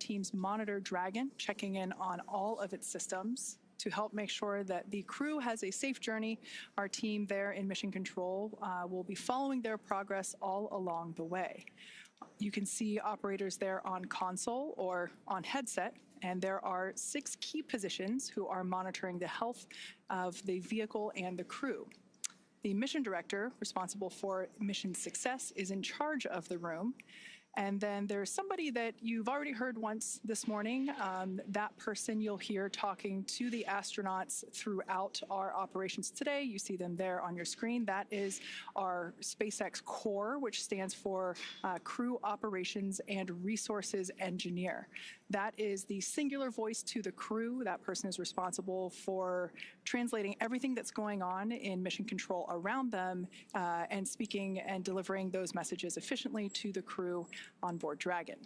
teams monitor Dragon, checking in on all of its systems to help make sure that the crew has a safe journey. Our team there in Mission Control will be following their progress all along the way. You can see operators there on console or on headset, and there are 6 key positions who are monitoring the health of the vehicle and the crew. The mission director, responsible for mission success, is in charge of the room. And then there's somebody that you've already heard once this morning. That person you'll hear talking to the astronauts throughout our operations today. You see them there on your screen. That is our SpaceX Core, which stands for Crew Operations and Resources Engineer. That is the singular voice to the crew. That person is responsible for translating everything that's going on in mission control around them and speaking and delivering those messages efficiently to the crew on board Dragon.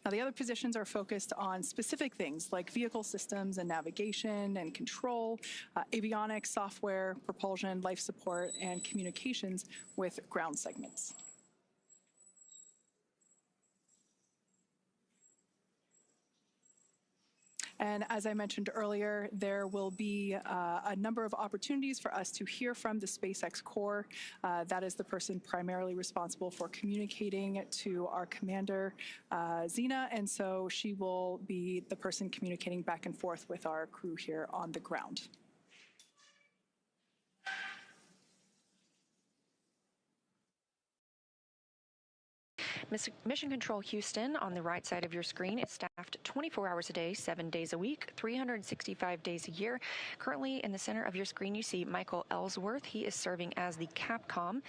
Now, the other positions are focused on specific things like vehicle systems and navigation and control, avionics, software, propulsion, life support, and communications with ground segments. And as I mentioned earlier, there will be a number of opportunities for us to hear from the SpaceX Core. That is the person primarily responsible for communicating to our commander, Zena, and so she will be the person communicating back and forth with our crew here on the ground. Mission Control Houston, on the right side of your screen, is staffed 24 hours a day, 7 days a week, 365 days a year. Currently, in the center of your screen, you see Michael Ellsworth. He is serving as the Capcom.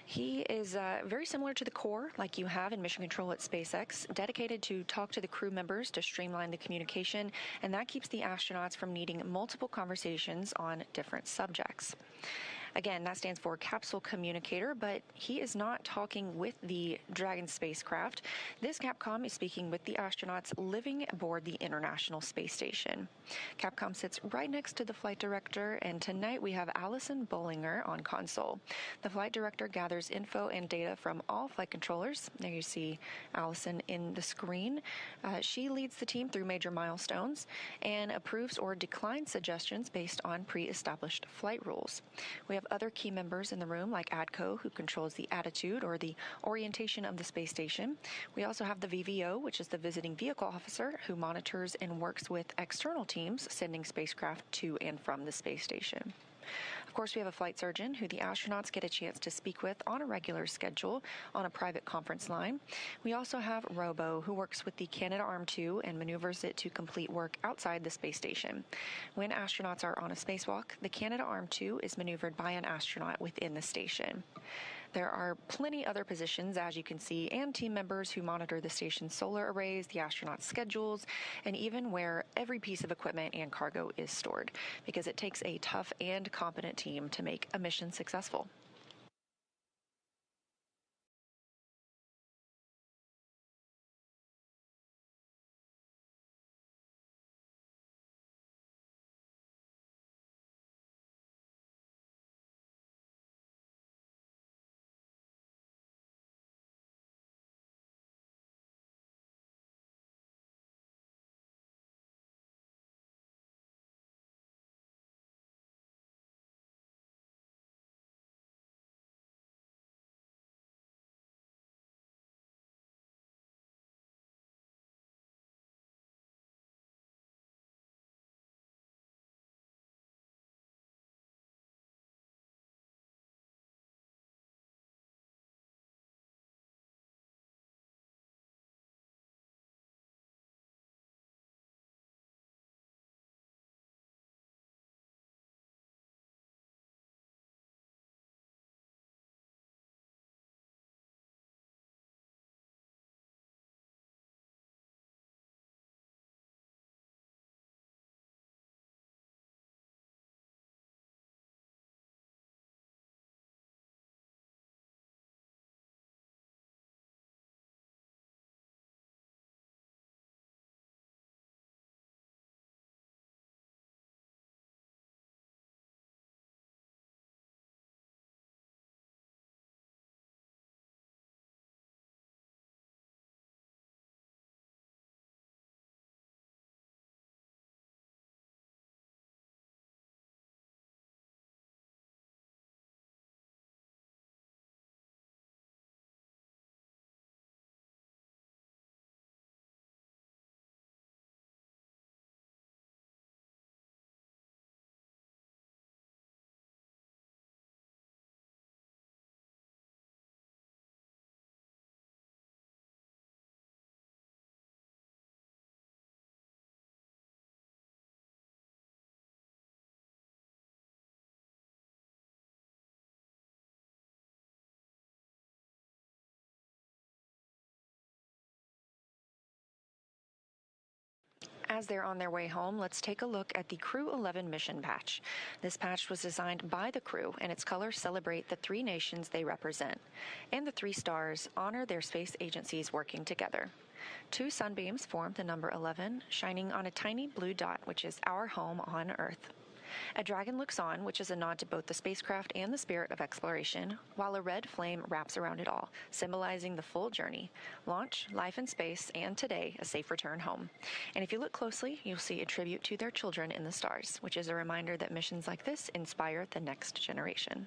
He is very similar to the core, like you have in Mission Control at SpaceX, dedicated to talk to the crew members to streamline the communication, and that keeps the astronauts from needing multiple conversations on different subjects. Again, that stands for Capsule Communicator, but he is not talking with the Dragon spacecraft. This Capcom is speaking with the astronauts living aboard the International Space Station. Capcom sits right next to the flight director, and tonight we have Allison Bollinger on console. The flight director gathers info and data from all flight controllers. There you see Allison in the screen. She leads the team through major milestones and approves or declines suggestions based on pre-established flight rules. We have other key members in the room, like ADCO, who controls the attitude or the orientation of the space station. We also have the VVO, which is the visiting vehicle officer, who monitors and works with external teams sending spacecraft to and from the space station. Of course, we have a flight surgeon who the astronauts get a chance to speak with on a regular schedule on a private conference line. We also have Robo, who works with the Canadarm2 and maneuvers it to complete work outside the space station. When astronauts are on a spacewalk, the Canadarm2 is maneuvered by an astronaut within the station. There are plenty other positions, as you can see, and team members who monitor the station's solar arrays, the astronauts' schedules, and even where every piece of equipment and cargo is stored, because it takes a tough and competent team to make a mission successful. As they're on their way home, let's take a look at the Crew-11 mission patch. This patch was designed by the crew, and its colors celebrate the 3 nations they represent. And the 3 stars honor their space agencies working together. 2 sunbeams form the number 11, shining on a tiny blue dot, which is our home on Earth. A dragon looks on, which is a nod to both the spacecraft and the spirit of exploration, while a red flame wraps around it all, symbolizing the full journey, launch, life in space, and today, a safe return home. And if you look closely, you'll see a tribute to their children in the stars, which is a reminder that missions like this inspire the next generation.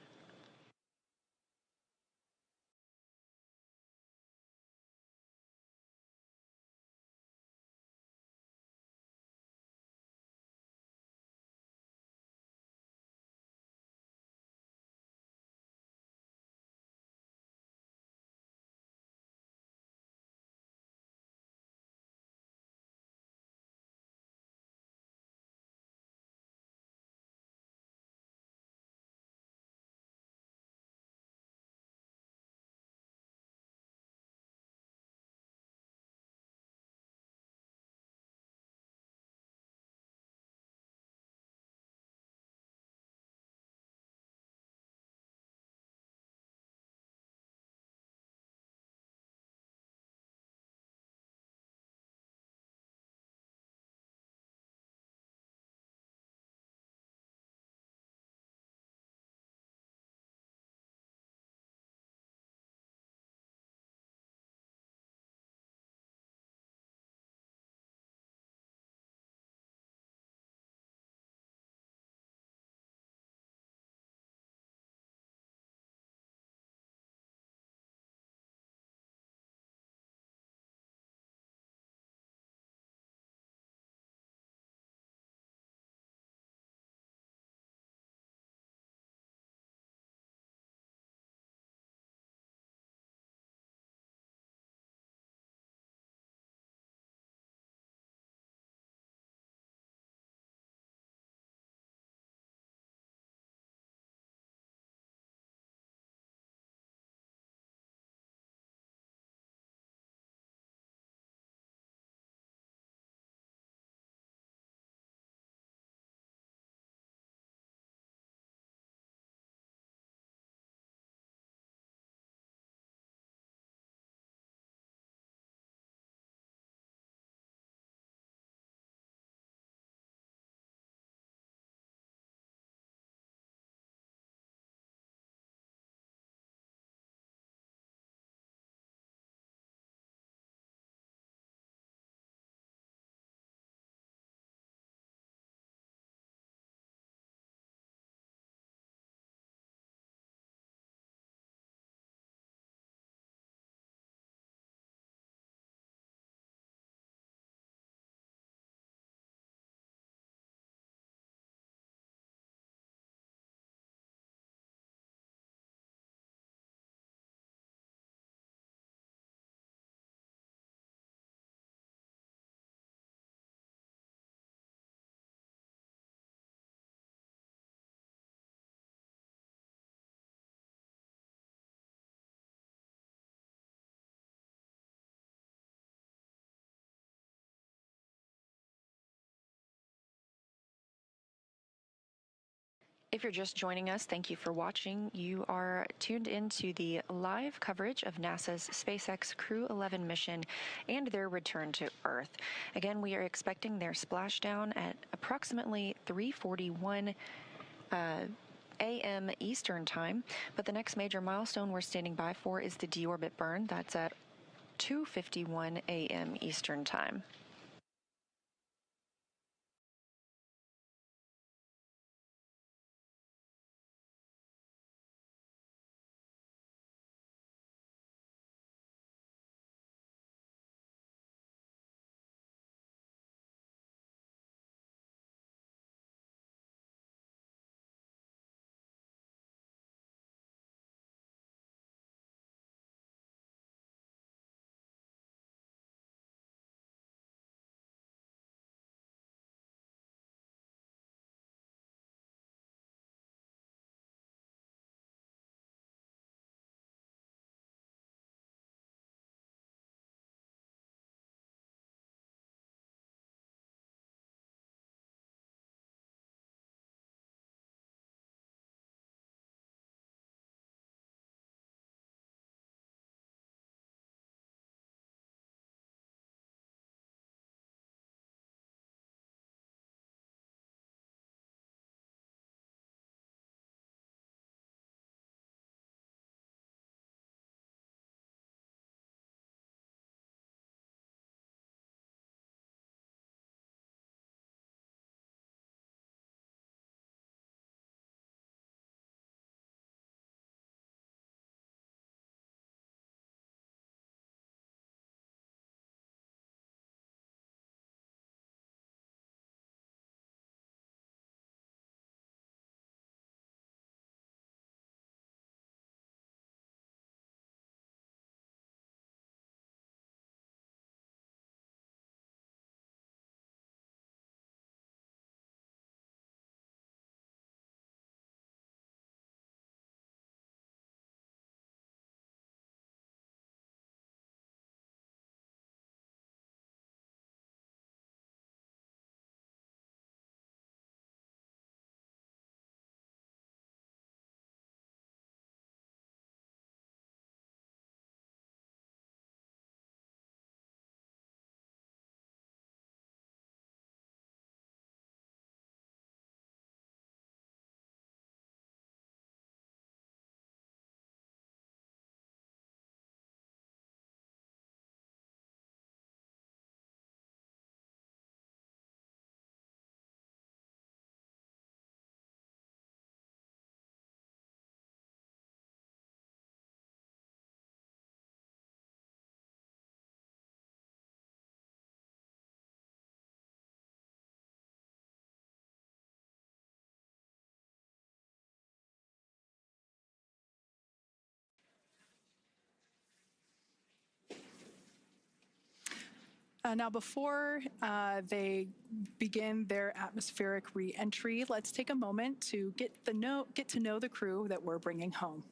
If you're just joining us, thank you for watching. You are tuned into the live coverage of NASA's SpaceX Crew-11 mission and their return to Earth. Again, we are expecting their splashdown at approximately 3:41 a.m. Eastern Time, but the next major milestone we're standing by for is the deorbit burn. That's at 2:51 a.m. Eastern Time. Now, before they begin their atmospheric re-entry, let's take a moment to get to know the crew that we're bringing home.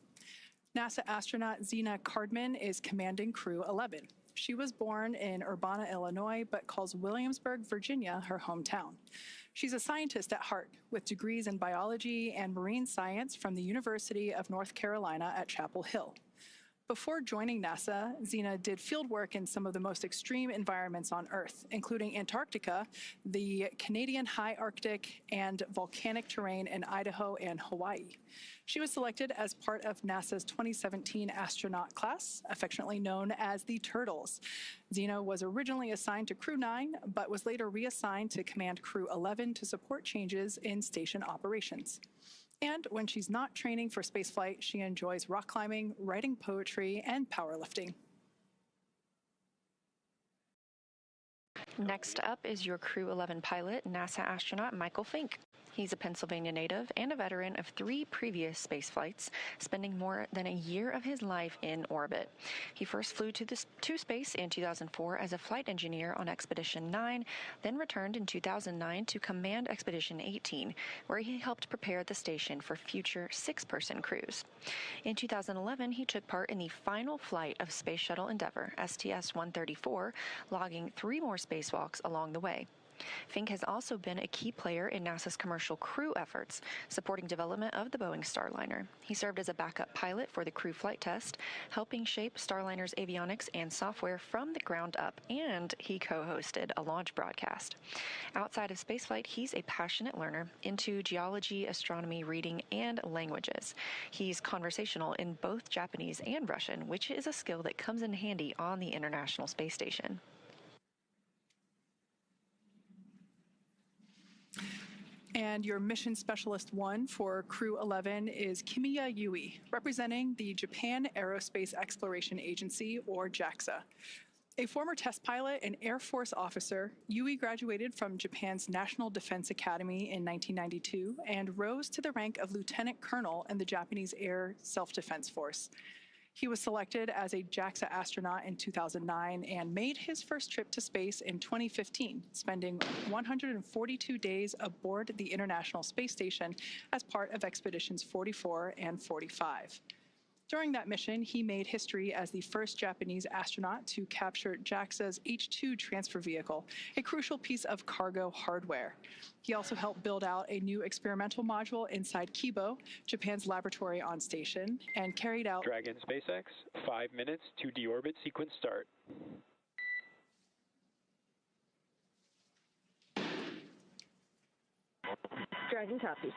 NASA astronaut Zena Cardman is commanding Crew-11. She was born in Urbana, Illinois, but calls Williamsburg, Virginia, her hometown. She's a scientist at heart, with degrees in biology and marine science from the University of North Carolina at Chapel Hill. Before joining NASA, Zena did field work in some of the most extreme environments on Earth, including Antarctica, the Canadian high Arctic, and volcanic terrain in Idaho and Hawaii. She was selected as part of NASA's 2017 astronaut class, affectionately known as the Turtles. Zena was originally assigned to Crew-9, but was later reassigned to command Crew-11 to support changes in station operations. And when she's not training for spaceflight, she enjoys rock climbing, writing poetry, and powerlifting. Next up is your Crew-11 pilot, NASA astronaut Michael Fincke. He's a Pennsylvania native and a veteran of 3 previous space flights, spending more than a year of his life in orbit. He first flew to space in 2004 as a flight engineer on Expedition 9, then returned in 2009 to command Expedition 18, where he helped prepare the station for future 6-person crews. In 2011, he took part in the final flight of Space Shuttle Endeavour, STS-134, logging 3 more spacewalks along the way. Fincke has also been a key player in NASA's commercial crew efforts, supporting development of the Boeing Starliner. He served as a backup pilot for the crew flight test, helping shape Starliner's avionics and software from the ground up, and he co-hosted a launch broadcast. Outside of spaceflight, he's a passionate learner into geology, astronomy, reading, and languages. He's conversational in both Japanese and Russian, which is a skill that comes in handy on the International Space Station. And your Mission Specialist 1 for Crew-11 is Kimiya Yui, representing the Japan Aerospace Exploration Agency, or JAXA. A former test pilot and Air Force officer, Yui graduated from Japan's National Defense Academy in 1992 and rose to the rank of lieutenant colonel in the Japanese Air Self-Defense Force. He was selected as a JAXA astronaut in 2009 and made his first trip to space in 2015, spending 142 days aboard the International Space Station as part of Expeditions 44 and 45. During that mission, he made history as the first Japanese astronaut to capture JAXA's H-2 transfer vehicle, a crucial piece of cargo hardware. He also helped build out a new experimental module inside Kibo, Japan's laboratory on station, and carried out Dragon SpaceX, 5 minutes to deorbit sequence start. Dragon copy.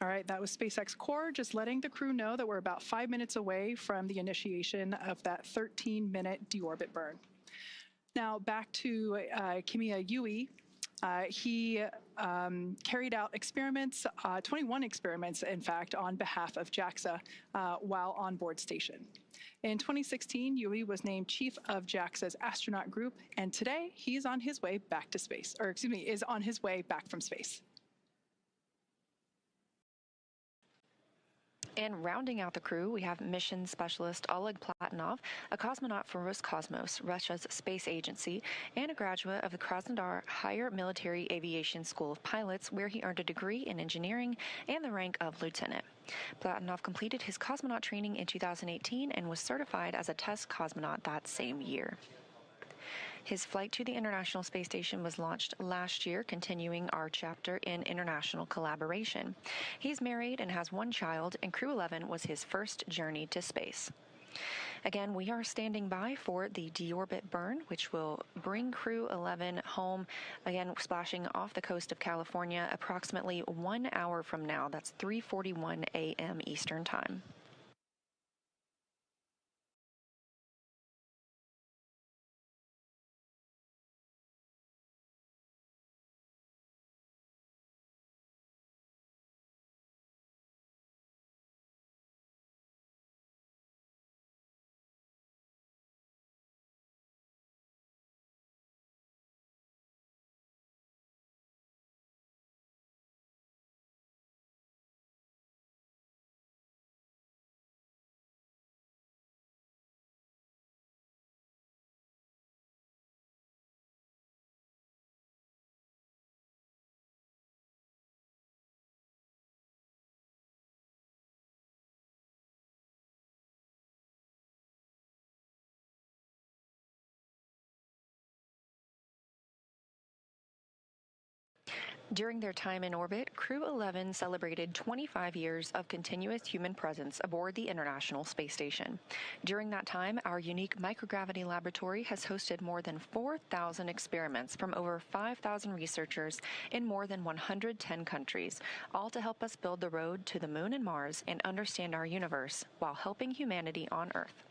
All right, that was SpaceX Core, just letting the crew know that we're about 5 minutes away from the initiation of that 13-minute deorbit burn. Now back to Kimiya Yui. He carried out experiments, 21 experiments, in fact, on behalf of JAXA while on board station. In 2016, Yui was named chief of JAXA's astronaut group, and today he's on his way back to space, or excuse me, is on his way back from space. And rounding out the crew, we have mission specialist Oleg Platonov, a cosmonaut from Roscosmos, Russia's space agency, and a graduate of the Krasnodar Higher Military Aviation School of Pilots, where he earned a degree in engineering and the rank of lieutenant. Platonov completed his cosmonaut training in 2018 and was certified as a test cosmonaut that same year. His flight to the International Space Station was launched last year, continuing our chapter in international collaboration. He's married and has 1 child, and Crew-11 was his first journey to space. Again, we are standing by for the deorbit burn, which will bring Crew-11 home, again, splashing off the coast of California approximately 1 hour from now. That's 3:41 a.m. Eastern Time. During their time in orbit, Crew-11 celebrated 25 years of continuous human presence aboard the International Space Station. During that time, our unique microgravity laboratory has hosted more than 4,000 experiments from over 5,000 researchers in more than 110 countries, all to help us build the road to the Moon and Mars and understand our universe while helping humanity on Earth.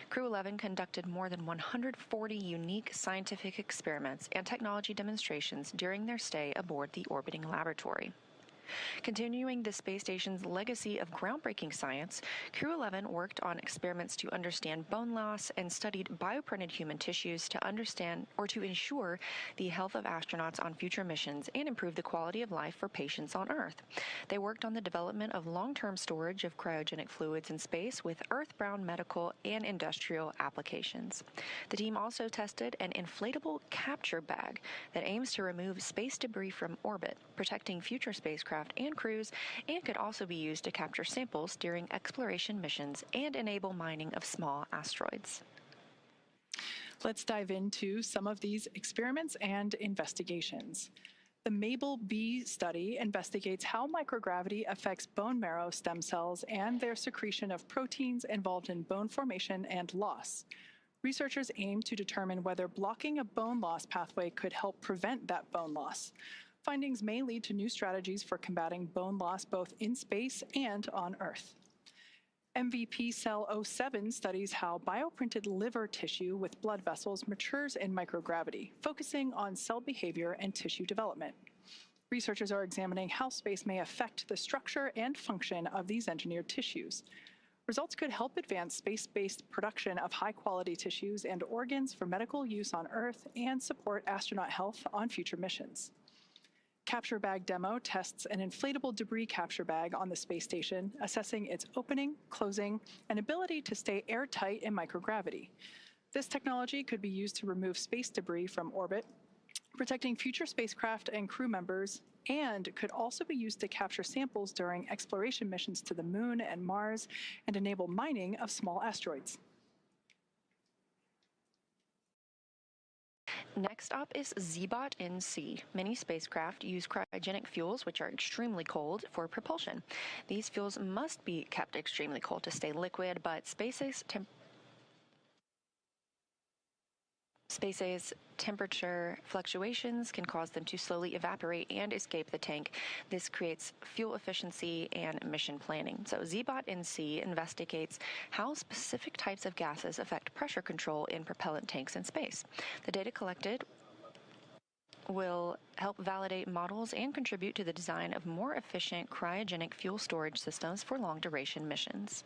Crew-11 conducted more than 140 unique scientific experiments and technology demonstrations during their stay aboard the orbiting laboratory. Continuing the space station's legacy of groundbreaking science, Crew-11 worked on experiments to understand bone loss and studied bioprinted human tissues to understand or to ensure the health of astronauts on future missions and improve the quality of life for patients on Earth. They worked on the development of long-term storage of cryogenic fluids in space with Earth-bound medical and industrial applications. The team also tested an inflatable capture bag that aims to remove space debris from orbit, protecting future spacecraft and crews, and could also be used to capture samples during exploration missions and enable mining of small asteroids. Let's dive into some of these experiments and investigations. The MABLE-B study investigates how microgravity affects bone marrow stem cells and their secretion of proteins involved in bone formation and loss. Researchers aim to determine whether blocking a bone loss pathway could help prevent that bone loss. Findings may lead to new strategies for combating bone loss both in space and on Earth. MVP Cell 07 studies how bioprinted liver tissue with blood vessels matures in microgravity, focusing on cell behavior and tissue development. Researchers are examining how space may affect the structure and function of these engineered tissues. Results could help advance space-based production of high-quality tissues and organs for medical use on Earth and support astronaut health on future missions. Capture Bag Demo tests an inflatable debris capture bag on the space station, assessing its opening, closing, and ability to stay airtight in microgravity. This technology could be used to remove space debris from orbit, protecting future spacecraft and crew members, and could also be used to capture samples during exploration missions to the Moon and Mars and enable mining of small asteroids. Next up is ZBOT-NC. Many spacecraft use cryogenic fuels, which are extremely cold, for propulsion. These fuels must be kept extremely cold to stay liquid, but SpaceX's temperature fluctuations can cause them to slowly evaporate and escape the tank. This creates fuel efficiency and mission planning. So ZBOT-NC investigates how specific types of gases affect pressure control in propellant tanks in space. The data collected will help validate models and contribute to the design of more efficient cryogenic fuel storage systems for long-duration missions.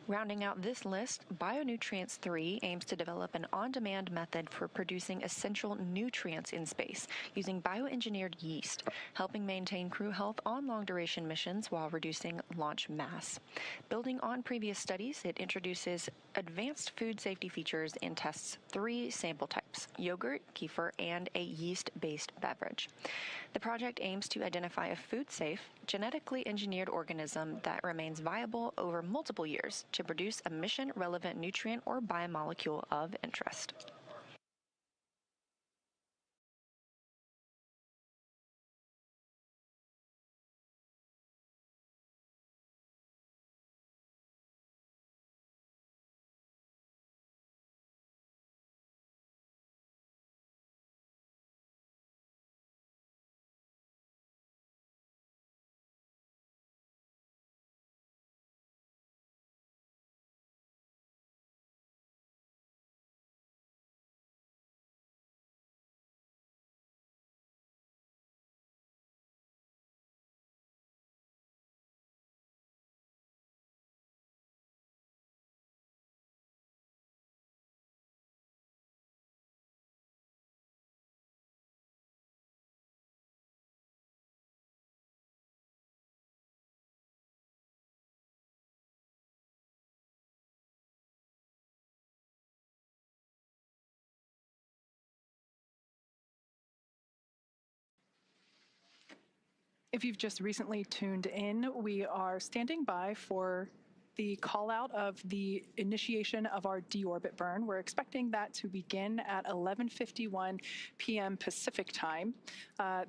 Rounding out this list, Bionutrients 3 aims to develop an on-demand method for producing essential nutrients in space using bioengineered yeast, helping maintain crew health on long-duration missions while reducing launch mass. Building on previous studies, it introduces advanced food safety features and tests 3 sample types: yogurt, kefir, and a yeast-based beverage. The project aims to identify a food-safe, genetically engineered organism that remains viable over multiple years to produce a mission-relevant nutrient or biomolecule of interest. If you've just recently tuned in, we are standing by for the call out of the initiation of our deorbit burn. We're expecting that to begin at 11:51 p.m. Pacific time.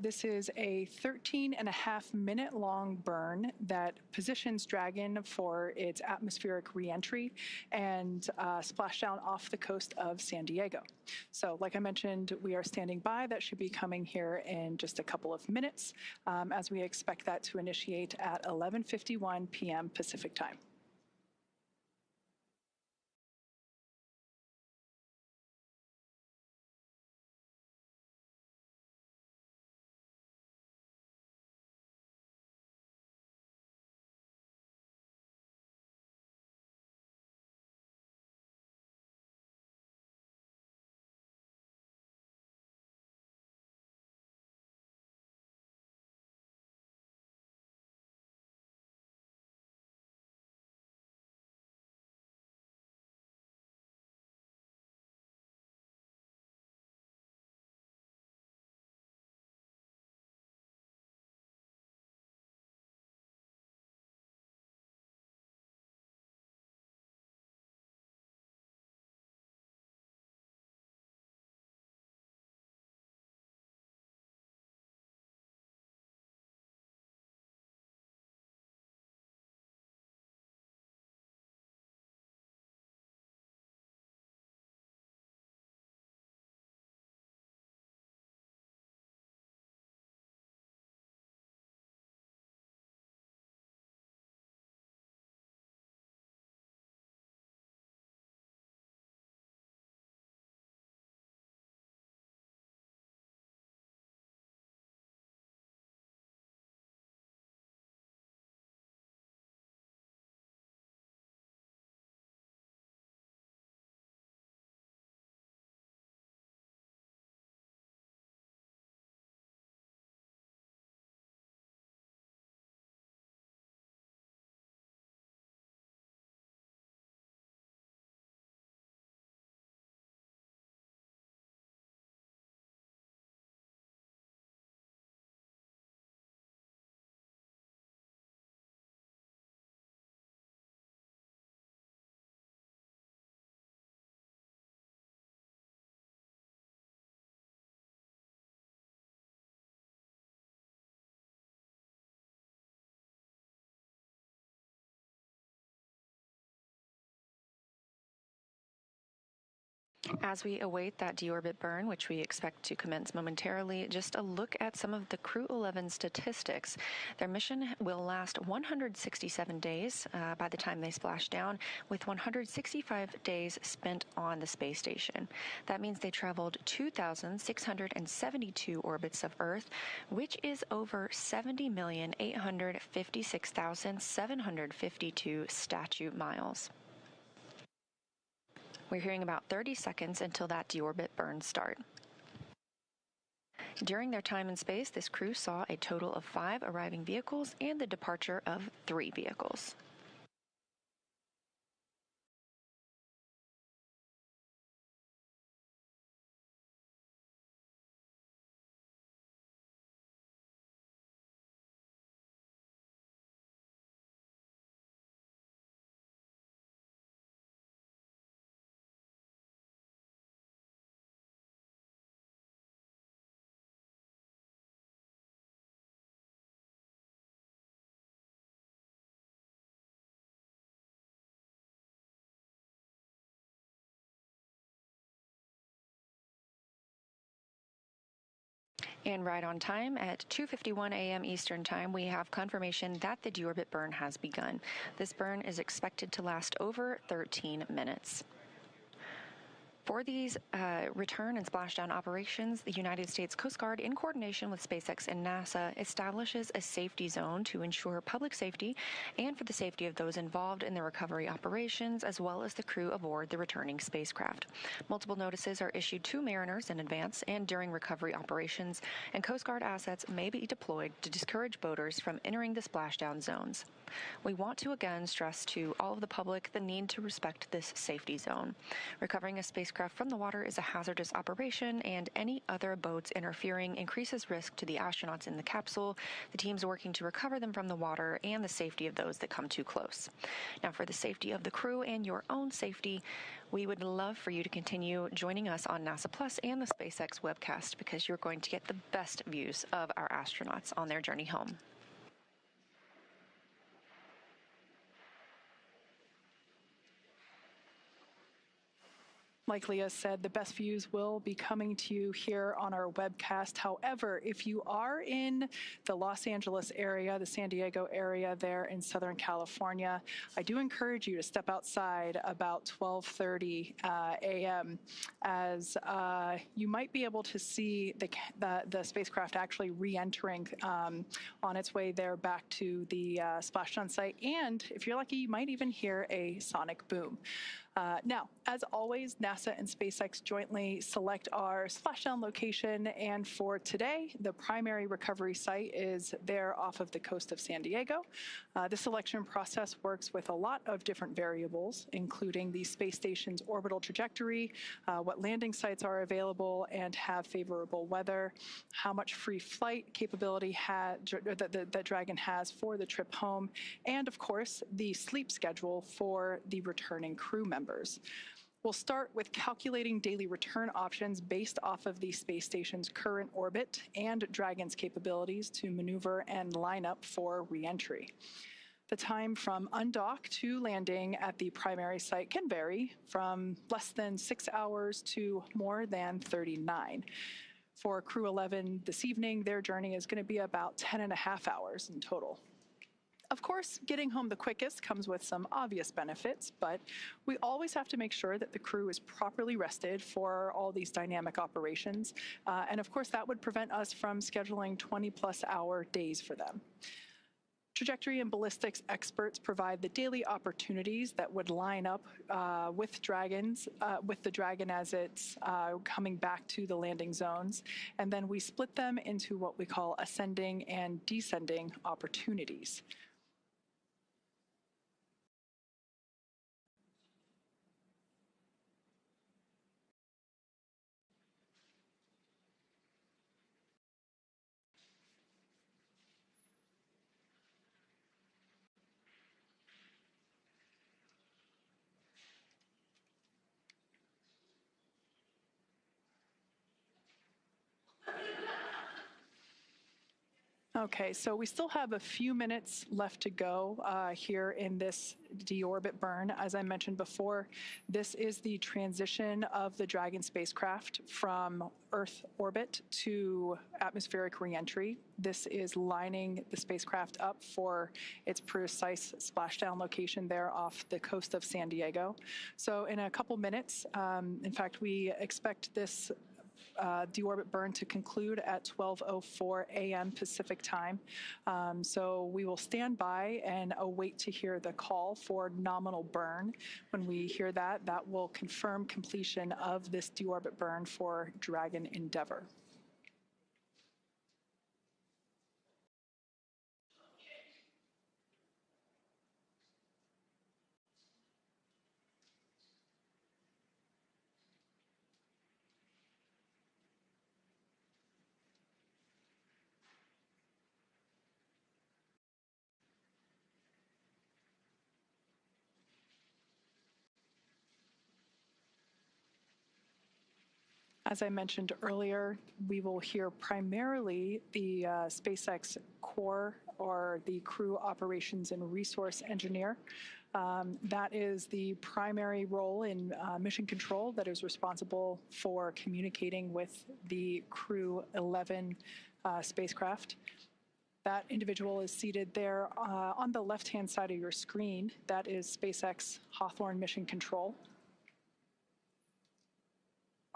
This is a 13.5-minute long burn that positions Dragon for its atmospheric reentry and splashdown off the coast of San Diego. So like I mentioned, we are standing by. That should be coming here in just a couple of minutes as we expect that to initiate at 11:51 p.m. Pacific time. As we await that deorbit burn, which we expect to commence momentarily, just a look at some of the Crew-11 statistics. Their mission will last 167 days by the time they splash down, with 165 days spent on the space station. That means they traveled 2,672 orbits of Earth, which is over 70,856,752 statute miles. We're hearing about 30 seconds until that deorbit burn start. During their time in space, this crew saw a total of 5 arriving vehicles and the departure of 3 vehicles. And right on time, at 2:51 a.m. Eastern Time, we have confirmation that the deorbit burn has begun. This burn is expected to last over 13 minutes. For these return and splashdown operations, the United States Coast Guard, in coordination with SpaceX and NASA, establishes a safety zone to ensure public safety and for the safety of those involved in the recovery operations, as well as the crew aboard the returning spacecraft. Multiple notices are issued to mariners in advance and during recovery operations, and Coast Guard assets may be deployed to discourage boaters from entering the splashdown zones. We want to again stress to all of the public the need to respect this safety zone. Recovering a spacecraft from the water is a hazardous operation, and any other boats interfering increases risk to the astronauts in the capsule, the teams working to recover them from the water, and the safety of those that come too close. Now, for the safety of the crew and your own safety, we would love for you to continue joining us on NASA Plus and the SpaceX webcast, because you're going to get the best views of our astronauts on their journey home. Like Leah said, the best views will be coming to you here on our webcast. However, if you are in the Los Angeles area, the San Diego area there in Southern California, I do encourage you to step outside about 12:30 a.m. as you might be able to see the spacecraft actually re-entering on its way there back to the splashdown site. And if you're lucky, you might even hear a sonic boom. Now, as always, NASA and SpaceX jointly select our splashdown location, and for today, the primary recovery site is there off of the coast of San Diego. The selection process works with a lot of different variables, including the space station's orbital trajectory, what landing sites are available and have favorable weather, how much free flight capability that Dragon has for the trip home, and of course, the sleep schedule for the returning crew members. We'll start with calculating daily return options based off of the space station's current orbit and Dragon's capabilities to maneuver and line up for re-entry. The time from undock to landing at the primary site can vary from less than 6 hours to more than 39. For Crew-11 this evening, their journey is going to be about 10.5 hours in total. Of course, getting home the quickest comes with some obvious benefits, but we always have to make sure that the crew is properly rested for all these dynamic operations. And of course, that would prevent us from scheduling 20-plus hour days for them. Trajectory and ballistics experts provide the daily opportunities that would line up with the Dragon as it's coming back to the landing zones. And then we split them into what we call ascending and descending opportunities. Okay, so we still have a few minutes left to go here in this deorbit burn. As I mentioned before, this is the transition of the Dragon spacecraft from Earth orbit to atmospheric reentry. This is lining the spacecraft up for its precise splashdown location there off the coast of San Diego. So in a couple minutes, in fact, we expect this deorbit burn to conclude at 12:04 a.m. Pacific time. So we will stand by and await to hear the call for nominal burn. When we hear that, that will confirm completion of this deorbit burn for Dragon Endeavour. As I mentioned earlier, we will hear primarily the SpaceX core, or the crew operations and resource engineer. That is the primary role in mission control that is responsible for communicating with the Crew-11 spacecraft. That individual is seated there on the left-hand side of your screen. That is SpaceX Hawthorne Mission Control.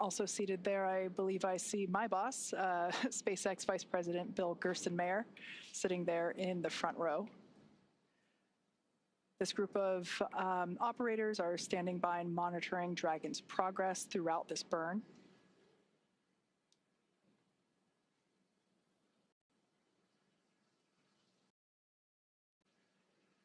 Also seated there, I believe I see my boss, SpaceX Vice President Bill Gerstenmaier, sitting there in the front row. This group of operators are standing by and monitoring Dragon's progress throughout this burn.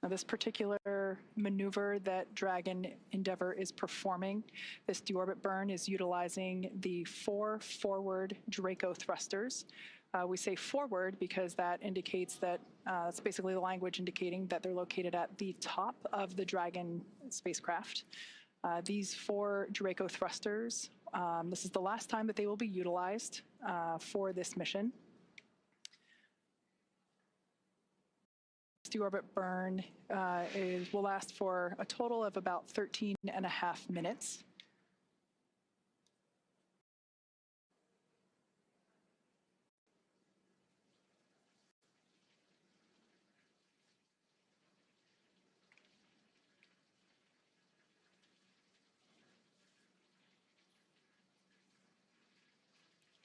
Now, this particular maneuver that Dragon Endeavour is performing, this deorbit burn, is utilizing the 4 forward Draco thrusters. We say forward because that indicates that that's basically the language indicating that they're located at the top of the Dragon spacecraft. These 4 Draco thrusters, this is the last time that they will be utilized for this mission. Deorbit burn will last for a total of about 13.5 minutes.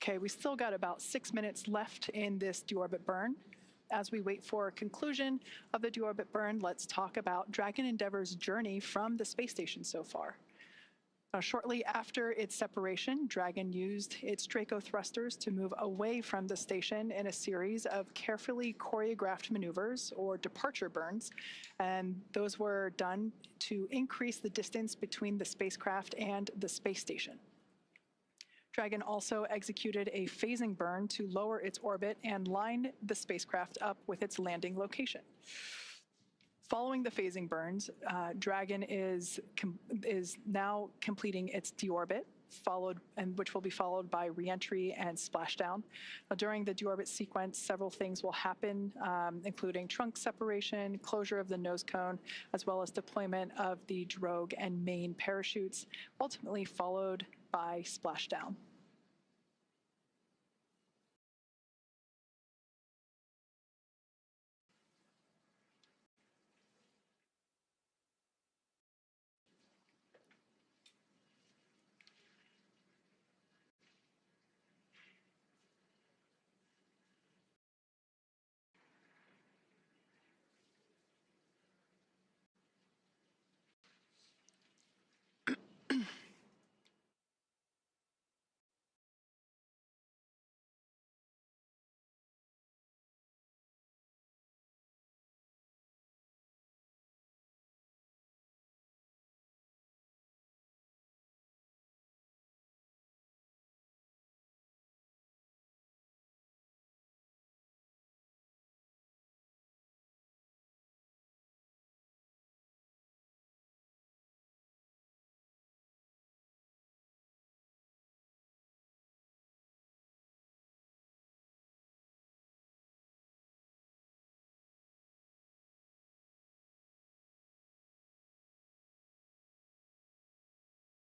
Okay, we still got about 6 minutes left in this deorbit burn. As we wait for a conclusion of the deorbit burn, let's talk about Dragon Endeavour's journey from the space station so far. Shortly after its separation, Dragon used its Draco thrusters to move away from the station in a series of carefully choreographed maneuvers, or departure burns, and those were done to increase the distance between the spacecraft and the space station. Dragon also executed a phasing burn to lower its orbit and line the spacecraft up with its landing location. Following the phasing burns, Dragon is now completing its deorbit, which will be followed by reentry and splashdown. During the deorbit sequence, several things will happen, including trunk separation, closure of the nose cone, as well as deployment of the drogue and main parachutes, ultimately followed by splashdown.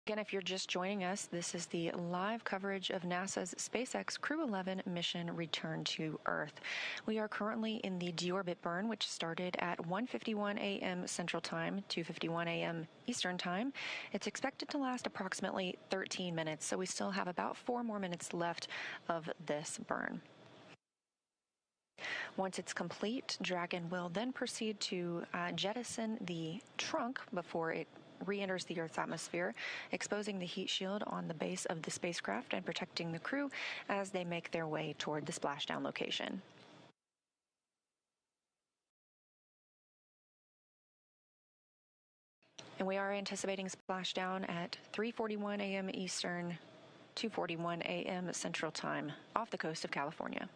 Again, if you're just joining us, this is the live coverage of NASA's SpaceX Crew-11 mission return to Earth. We are currently in the deorbit burn, which started at 1:51 a.m. Central Time, 2:51 a.m. Eastern Time. It's expected to last approximately 13 minutes, so we still have about 4 more minutes left of this burn. Once it's complete, Dragon will then proceed to jettison the trunk before it re-enters the Earth's atmosphere, exposing the heat shield on the base of the spacecraft and protecting the crew as they make their way toward the splashdown location. And we are anticipating splashdown at 3:41 a.m. Eastern, 2:41 a.m. Central Time off the coast of California.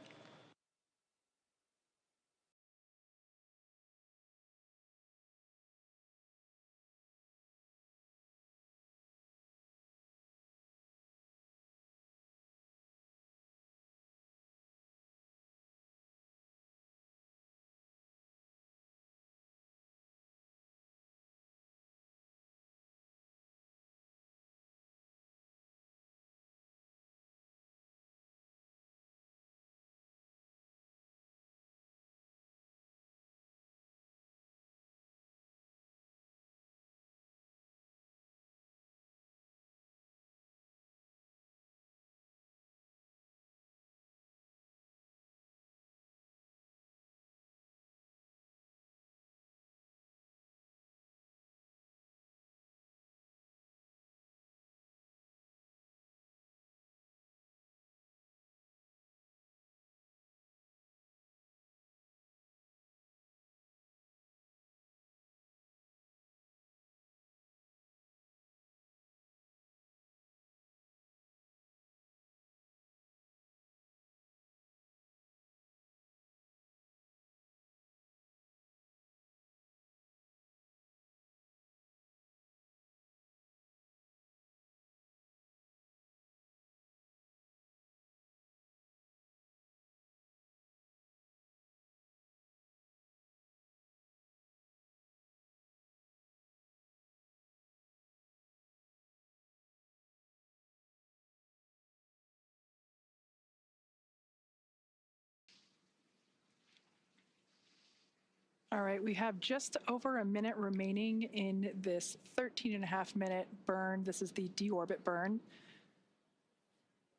All right, we have just over a minute remaining in this 13.5-minute burn. This is the deorbit burn.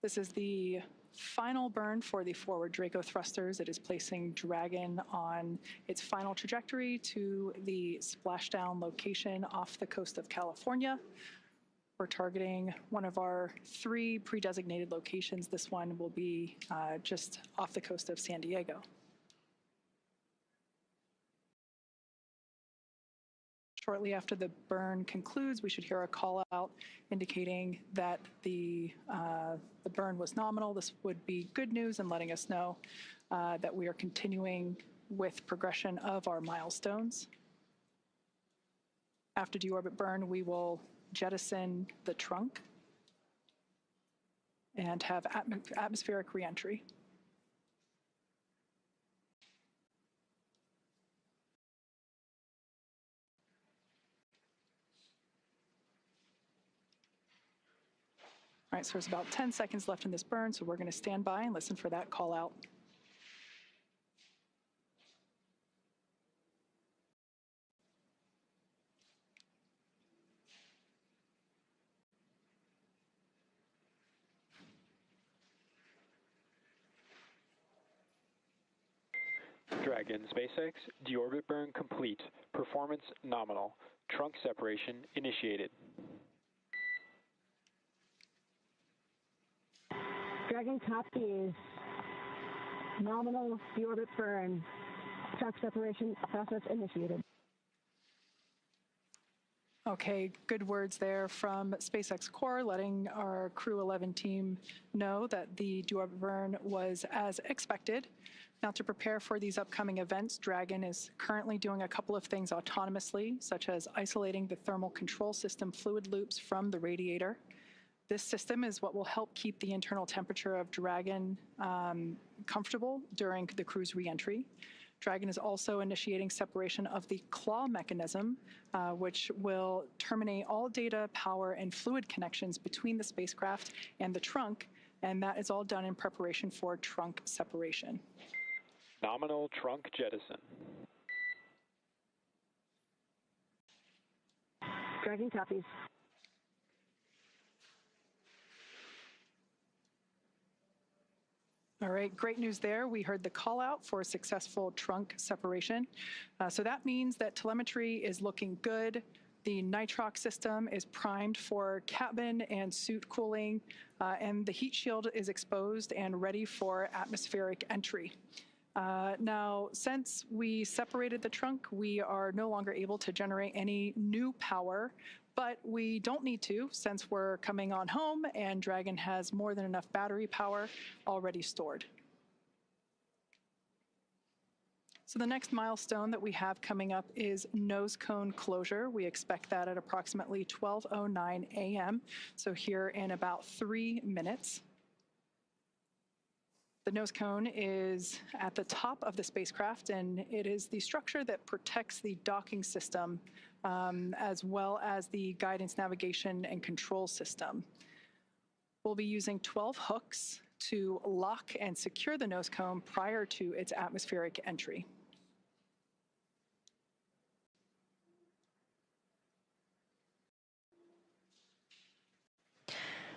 This is the final burn for the forward Draco thrusters. It is placing Dragon on its final trajectory to the splashdown location off the coast of California. We're targeting one of our 3 pre-designated locations. This one will be just off the coast of San Diego. Shortly after the burn concludes, we should hear a call out indicating that the burn was nominal. This would be good news and letting us know that we are continuing with progression of our milestones. After deorbit burn, we will jettison the trunk and have atmospheric reentry. All right, so there's about 10 seconds left in this burn, so we're going to stand by and listen for that call out. Dragon, SpaceX, deorbit burn complete. Performance nominal. Trunk separation initiated. Dragon copies. Nominal deorbit burn. Trunk separation process initiated. Okay, good words there from SpaceX Core, letting our Crew-11 team know that the deorbit burn was as expected. Now, to prepare for these upcoming events, Dragon is currently doing a couple of things autonomously, such as isolating the thermal control system fluid loops from the radiator. This system is what will help keep the internal temperature of Dragon comfortable during the crew's reentry. Dragon is also initiating separation of the claw mechanism, which will terminate all data, power, and fluid connections between the spacecraft and the trunk, and that is all done in preparation for trunk separation. Nominal trunk jettison. Dragon copies. All right, great news there. We heard the call out for successful trunk separation. So that means that telemetry is looking good. The nitrox system is primed for cabin and suit cooling, and the heat shield is exposed and ready for atmospheric entry. Now, since we separated the trunk, we are no longer able to generate any new power, but we don't need to since we're coming on home and Dragon has more than enough battery power already stored. So the next milestone that we have coming up is nose cone closure. We expect that at approximately 12:09 a.m., so here in about 3 minutes. The nose cone is at the top of the spacecraft, and it is the structure that protects the docking system as well as the guidance, navigation, and control system. We'll be using 12 hooks to lock and secure the nose cone prior to its atmospheric entry.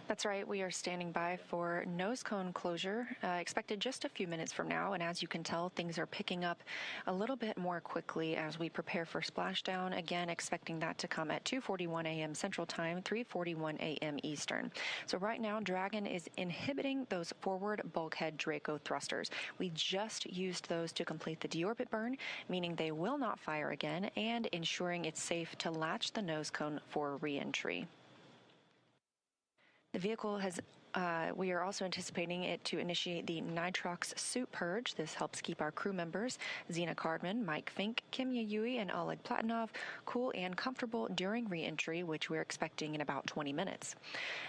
That's right, we are standing by for nose cone closure, expected just a few minutes from now, and as you can tell, things are picking up a little bit more quickly as we prepare for splashdown, again expecting that to come at 2:41 a.m. Central Time, 3:41 a.m. Eastern. So right now, Dragon is inhibiting those forward bulkhead Draco thrusters. We just used those to complete the deorbit burn, meaning they will not fire again, and ensuring it's safe to latch the nose cone for re-entry. The vehicle has, we are also anticipating it to initiate the nitrox suit purge. This helps keep our crew members, Zena, Cardman, Fincke, Kimiya Yui, and Oleg Platonov, cool and comfortable during re-entry, which we're expecting in about 20 minutes.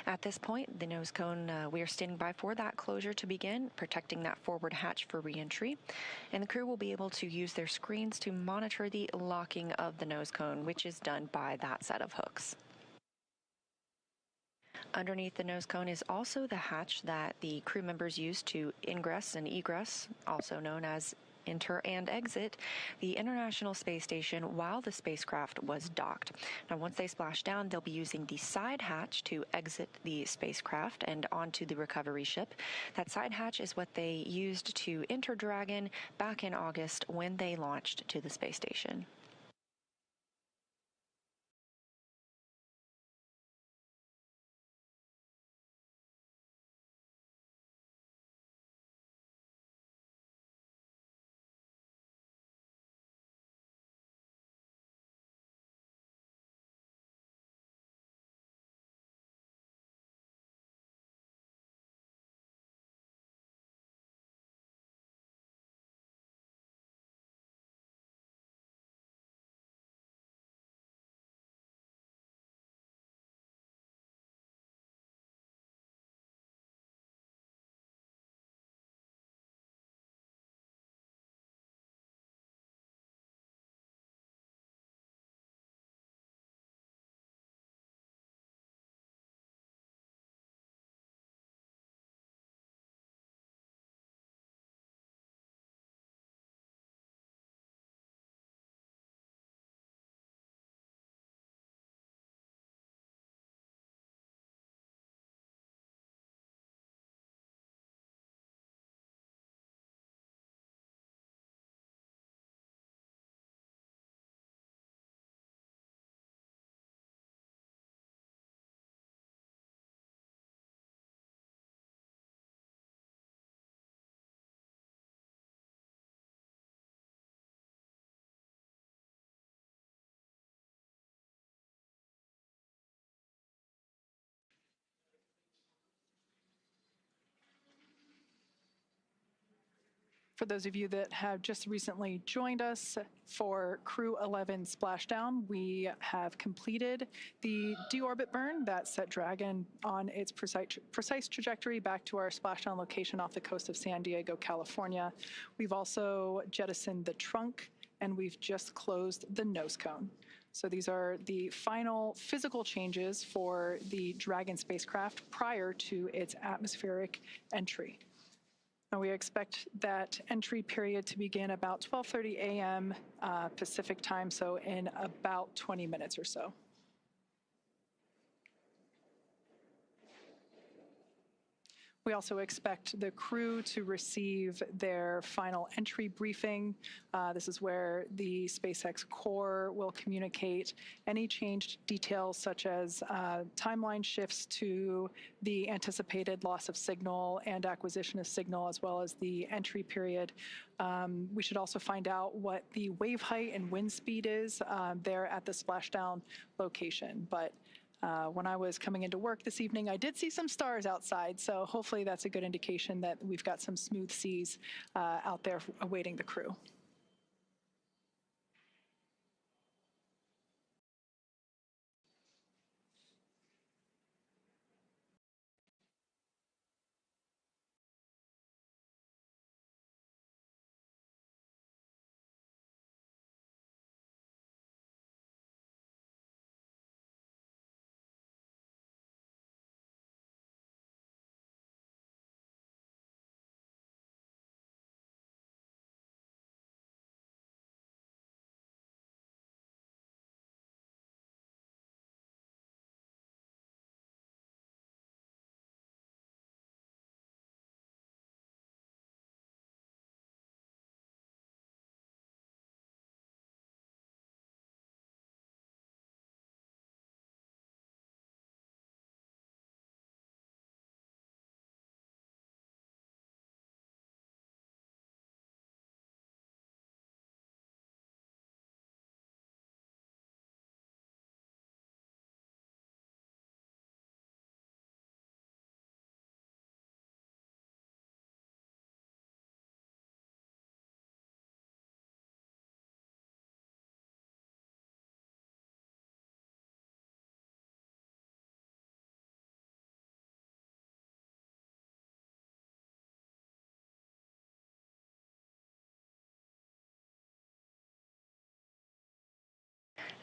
At this point, the nose cone, we are standing by for that closure to begin, protecting that forward hatch for re-entry. And the crew will be able to use their screens to monitor the locking of the nose cone, which is done by that set of hooks. Underneath the nose cone is also the hatch that the crew members use to ingress and egress, also known as enter and exit the International Space Station while the spacecraft was docked. Now, once they splash down, they'll be using the side hatch to exit the spacecraft and onto the recovery ship. That side hatch is what they used to enter Dragon back in August when they launched to the space station. For those of you that have just recently joined us for Crew-11 splashdown, we have completed the deorbit burn that set Dragon on its precise trajectory back to our splashdown location off the coast of San Diego, California. We've also jettisoned the trunk, and we've just closed the nose cone. So these are the final physical changes for the Dragon spacecraft prior to its atmospheric entry. And we expect that entry period to begin about 12:30 a.m. Pacific time, so in about 20 minutes or so. We also expect the crew to receive their final entry briefing. This is where the SpaceX core will communicate any changed details, such as timeline shifts to the anticipated loss of signal and acquisition of signal, as well as the entry period. We should also find out what the wave height and wind speed is there at the splashdown location. But when I was coming into work this evening, I did see some stars outside, so hopefully that's a good indication that we've got some smooth seas out there awaiting the crew.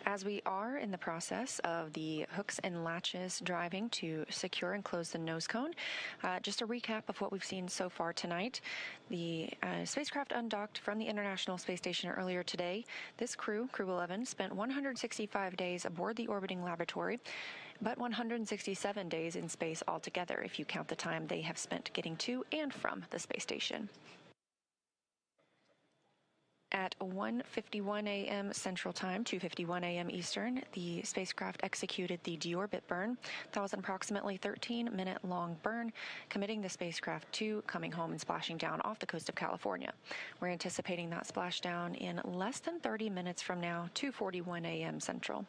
As we are in the process of the hooks and latches driving to secure and close the nose cone, just a recap of what we've seen so far tonight. The spacecraft undocked from the International Space Station earlier today. This Crew-11, spent 165 days aboard the orbiting laboratory, but 167 days in space altogether, if you count the time they have spent getting to and from the space station. At 1:51 a.m. Central Time, 2:51 a.m. Eastern, the spacecraft executed the deorbit burn. That was an approximately 13-minute-long burn, committing the spacecraft to coming home and splashing down off the coast of California. We're anticipating that splashdown in less than 30 minutes from now, 2:41 a.m. Central.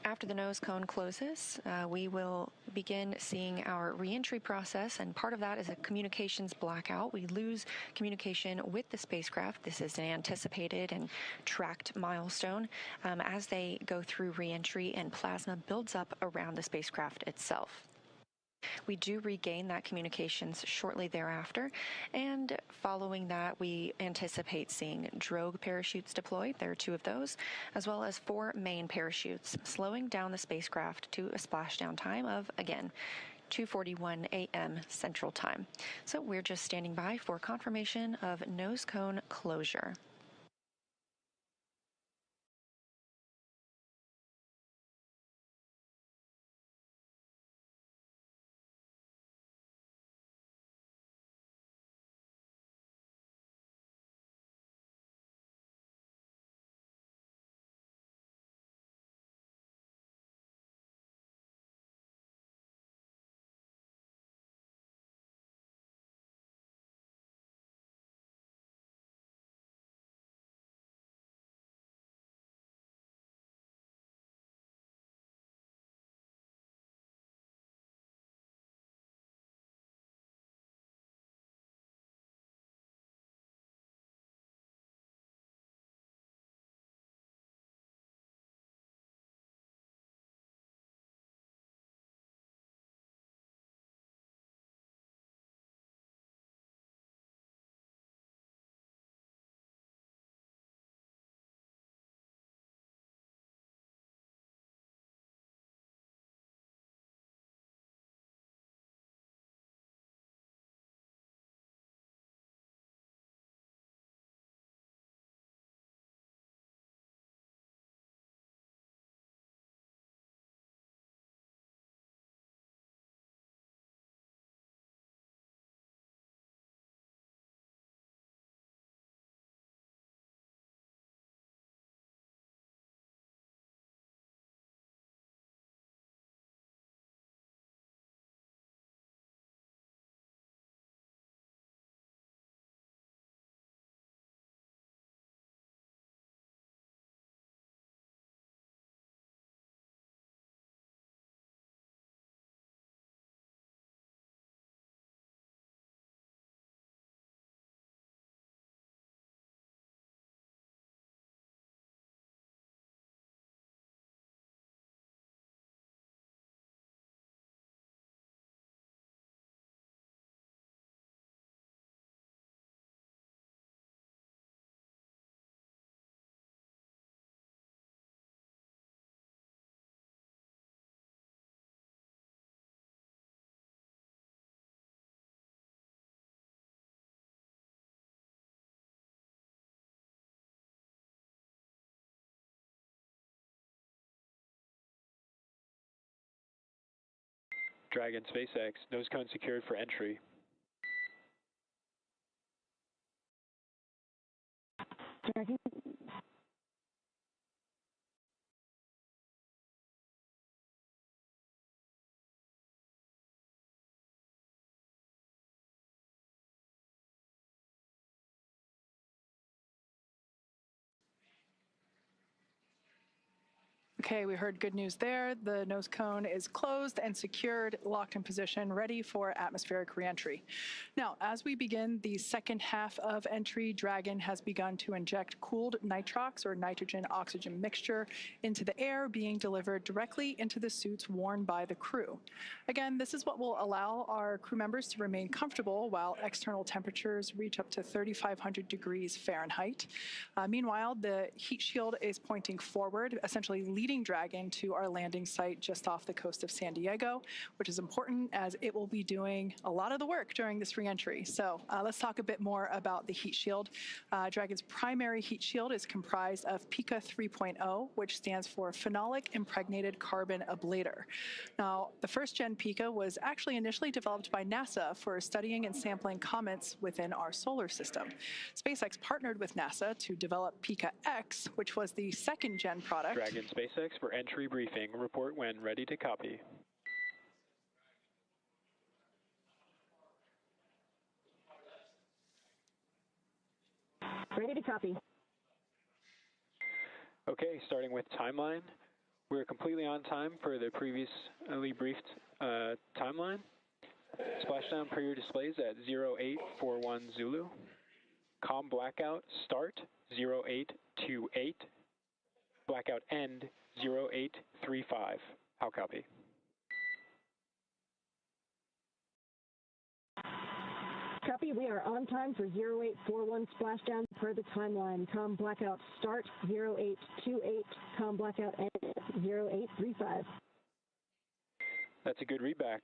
After the nose cone closes, we will begin seeing our reentry process, and part of that is a communications blackout. We lose communication with the spacecraft. This is an anticipated and tracked milestone as they go through reentry and plasma builds up around the spacecraft itself. We do regain that communications shortly thereafter, and following that, we anticipate seeing drogue parachutes deployed. There are 2 of those, as well as 4 main parachutes, slowing down the spacecraft to a splashdown time of, again, 2:41 a.m. Central Time. So we're just standing by for confirmation of nose cone closure. Dragon SpaceX, nose cone secured for entry. Dragon. Okay, we heard good news there. The nose cone is closed and secured, locked in position, ready for atmospheric reentry. Now, as we begin the second half of entry, Dragon has begun to inject cooled nitrox, or nitrogen-oxygen mixture, into the air, being delivered directly into the suits worn by the crew. Again, this is what will allow our crew members to remain comfortable while external temperatures reach up to 3,500 degrees Fahrenheit. Meanwhile, the heat shield is pointing forward, essentially leading Dragon to our landing site just off the coast of San Diego, which is important as it will be doing a lot of the work during this reentry. So let's talk a bit more about the heat shield. Dragon's primary heat shield is comprised of PICA 3.0, which stands for Phenolic Impregnated Carbon Ablator. Now, the first gen PICA was actually initially developed by NASA for studying and sampling comets within our solar system. SpaceX partnered with NASA to develop PICA X, which was the second gen product. Dragon SpaceX for entry briefing. Report when ready to copy. Ready to copy. Okay, starting with timeline. We're completely on time for the previously briefed timeline. Splashdown period displays at 0841 Zulu. COM blackout start 0828. Blackout end 0835. How copy? Copy, we are on time for 0841 splashdown per the timeline. COM blackout start 0828, COM blackout end 0835. That's a good readback.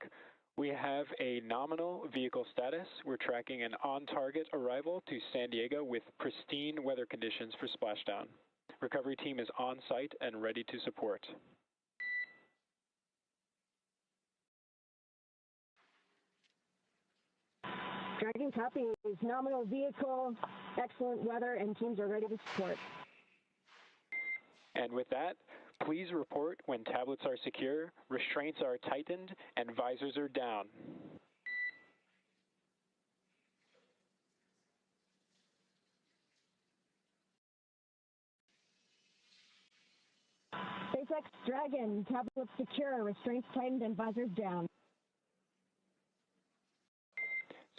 We have a nominal vehicle status. We're tracking an on-target arrival to San Diego with pristine weather conditions for splashdown. Recovery team is on site and ready to support. Dragon copy is nominal vehicle, excellent weather, and teams are ready to support. And with that, please report when tablets are secure, restraints are tightened, and visors are down. SpaceX Dragon, tablets secure, restraints tightened, and visors down.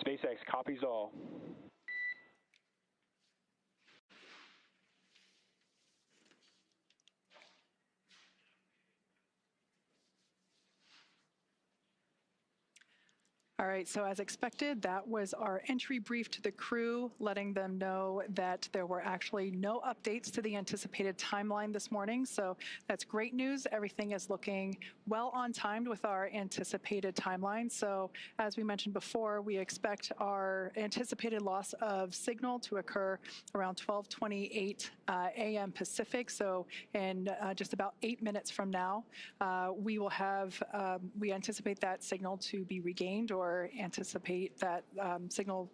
SpaceX copies all. All right, so as expected, that was our entry brief to the crew, letting them know that there were actually no updates to the anticipated timeline this morning. So that's great news. Everything is looking well on timed with our anticipated timeline. So as we mentioned before, we expect our anticipated loss of signal to occur around 12:28 a.m. Pacific. So in just about 8 minutes from now, we will have, we anticipate that signal to be regained, or anticipate that signal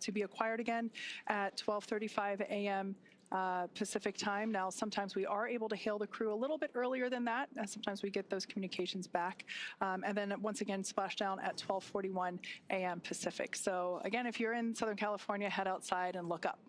to be acquired again at 12:35 a.m. Pacific time. Now, sometimes we are able to hail the crew a little bit earlier than that. Sometimes we get those communications back. And then once again, splashdown at 12:41 a.m. Pacific. So again, if you're in Southern California, head outside and look up.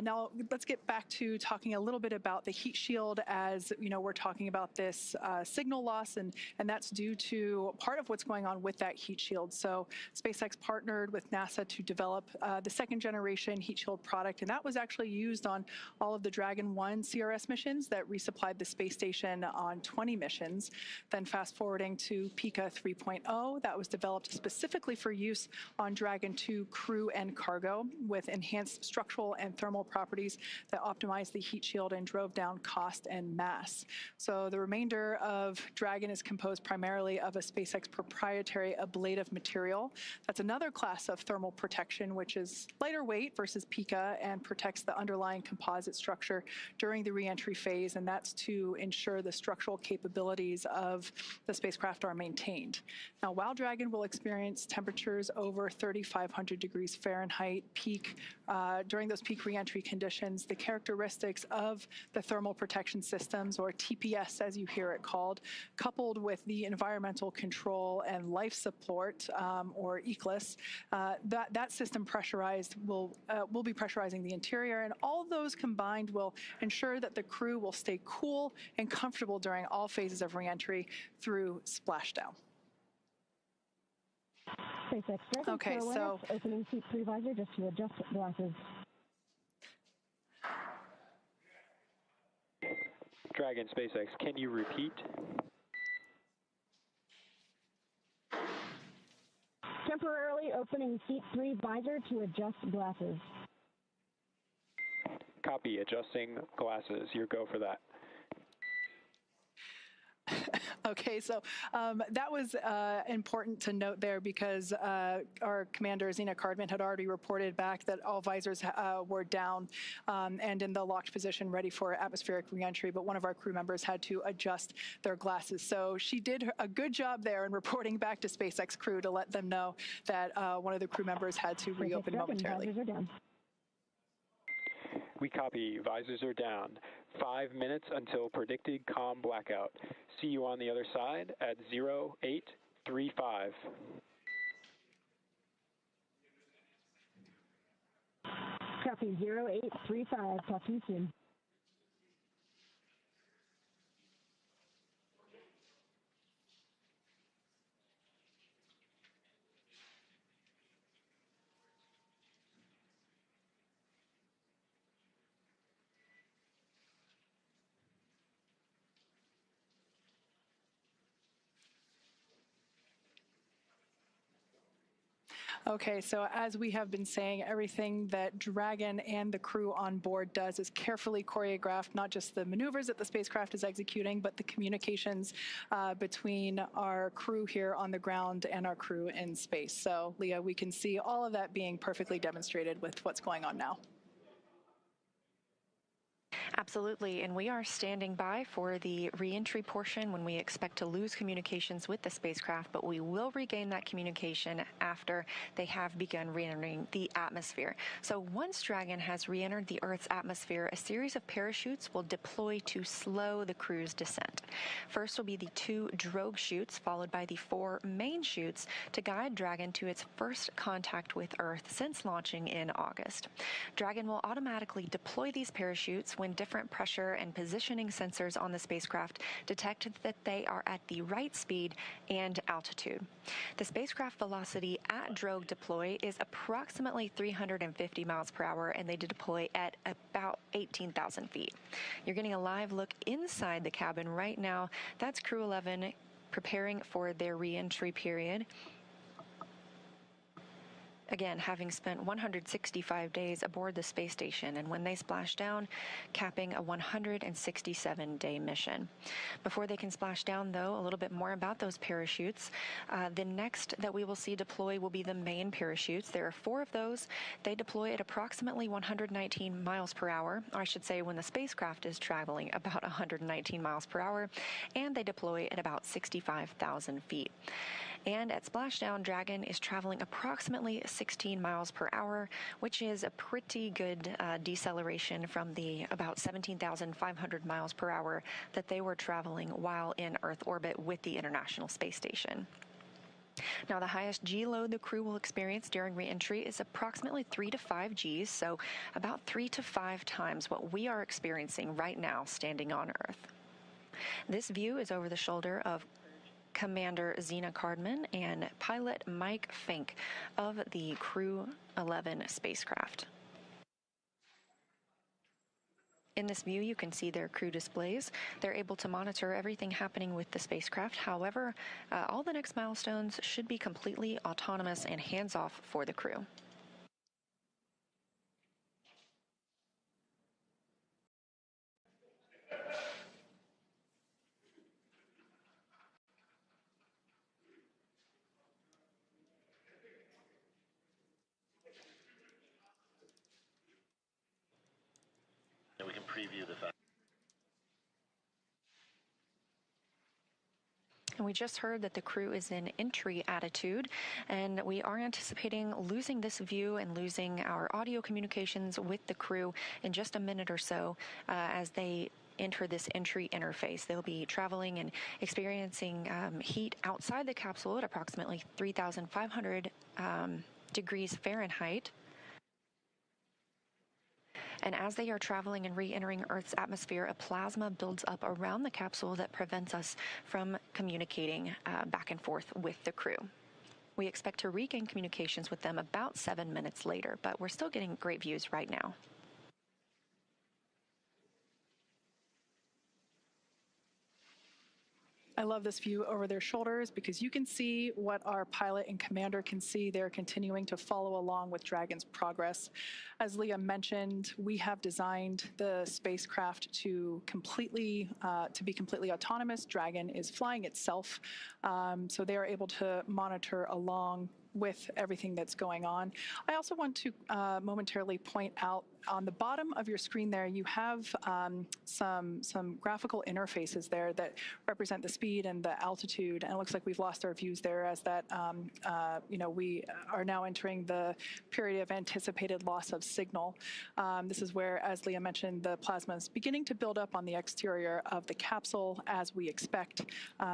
Now, let's get back to talking a little bit about the heat shield. As you know, we're talking about this signal loss, and that's due to part of what's going on with that heat shield. So SpaceX partnered with NASA to develop the second generation heat shield product, and that was actually used on all of the Dragon 1 CRS missions that resupplied the space station on 20 missions. Then fast forwarding to PICA 3.0, that was developed specifically for use on Dragon 2 crew and cargo with enhanced structural and thermal properties that optimized the heat shield and drove down cost and mass. So the remainder of Dragon is composed primarily of a SpaceX proprietary ablative material. That's another class of thermal protection, which is lighter weight versus PICA and protects the underlying composite structure during the reentry phase, and that's to ensure the structural capabilities of the spacecraft are maintained. Now, while Dragon will experience temperatures over 3,500 degrees Fahrenheit peak, during those peak reentry conditions, the characteristics of the thermal protection systems, or TPS as you hear it called, coupled with the environmental control and life support, or ECLS, that system pressurized will be pressurizing the interior, and all those combined will ensure that the crew will stay cool and comfortable during all phases of reentry through splashdown. SpaceX Dragon, Okay, so opening seat 3 visor just to adjust glasses. Dragon SpaceX, can you repeat? Temporarily opening seat 3 visor to adjust glasses. Copy, adjusting glasses. Your go for that. Okay, so that was important to note there because our commander, Zena Cardman, had already reported back that all visors were down and in the locked position ready for atmospheric reentry, but one of our crew members had to adjust their glasses. So she did a good job there in reporting back to SpaceX Crew to let them know that one of the crew members had to reopen momentarily. Visors are down. We copy. Visors are down. 5 minutes until predicted calm blackout. See you on the other side at 0835. Copy 0835. Talk to you soon. Okay, so as we have been saying, everything that Dragon and the crew on board does is carefully choreographed, not just the maneuvers that the spacecraft is executing, but the communications between our crew here on the ground and our crew in space. So, Leah, we can see all of that being perfectly demonstrated with what's going on now. Absolutely, and we are standing by for the reentry portion when we expect to lose communications with the spacecraft, but we will regain that communication after they have begun re-entering the atmosphere. So once Dragon has re-entered the Earth's atmosphere, a series of parachutes will deploy to slow the crew's descent. First will be the 2 drogue chutes, followed by the 4 main chutes to guide Dragon to its first contact with Earth since launching in August. Dragon will automatically deploy these parachutes when different pressure and positioning sensors on the spacecraft detect that they are at the right speed and altitude. The spacecraft velocity at drogue deploy is approximately 350 miles per hour, and they deploy at about 18,000 feet. You're getting a live look inside the cabin right now. That's Crew-11 preparing for their re-entry period. Again, having spent 165 days aboard the space station, and when they splash down, capping a 167-day mission. Before they can splash down, though, a little bit more about those parachutes. The next that we will see deploy will be the main parachutes. There are 4 of those. They deploy at approximately 119 miles per hour. I should say when the spacecraft is traveling about 119 miles per hour, and they deploy at about 65,000 feet. And at splashdown, Dragon is traveling approximately 16 miles per hour, which is a pretty good deceleration from the about 17,500 miles per hour that they were traveling while in Earth orbit with the International Space Station. Now, the highest G load the crew will experience during re-entry is approximately 3 to 5 Gs, so about 3 to 5 times what we are experiencing right now standing on Earth. This view is over the shoulder of Commander Zena Cardman and pilot Mike Fincke of the Crew-11 spacecraft. In this view, you can see their crew displays. They're able to monitor everything happening with the spacecraft. However, all the next milestones should be completely autonomous and hands-off for the crew. We can preview the fact. And we just heard that the crew is in entry attitude, and we are anticipating losing this view and losing our audio communications with the crew in just a minute or so as they enter this entry interface. They'll be traveling and experiencing heat outside the capsule at approximately 3,500 degrees Fahrenheit. And as they are traveling and re-entering Earth's atmosphere, a plasma builds up around the capsule that prevents us from communicating back and forth with the crew. We expect to regain communications with them about 7 minutes later, but we're still getting great views right now. I love this view over their shoulders because you can see what our pilot and commander can see. They're continuing to follow along with Dragon's progress. As Leah mentioned, we have designed the spacecraft to be completely autonomous. Dragon is flying itself, so they are able to monitor along with everything that's going on. I also want to momentarily point out on the bottom of your screen there, you have some graphical interfaces there that represent the speed and the altitude, and it looks like we've lost our views there as that, we are now entering the period of anticipated loss of signal. This is where, as Leah mentioned, the plasma is beginning to build up on the exterior of the capsule as we expect.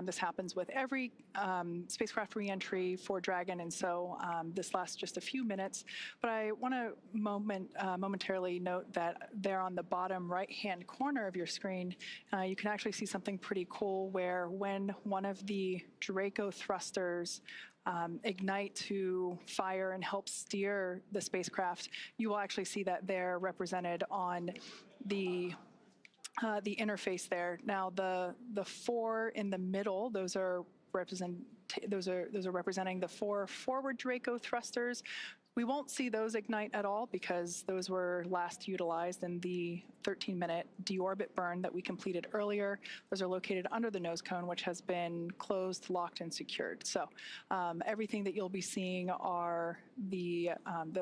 This happens with every spacecraft reentry for Dragon, and so this lasts just a few minutes. But I want to momentarily note that there on the bottom right-hand corner of your screen, you can actually see something pretty cool where when one of the Draco thrusters ignite to fire and help steer the spacecraft, you will actually see that they're represented on the interface there. Now, the four in the middle, those are representing the four forward Draco thrusters. We won't see those ignite at all because those were last utilized in the 13-minute deorbit burn that we completed earlier. Those are located under the nose cone, which has been closed, locked, and secured. So everything that you'll be seeing are the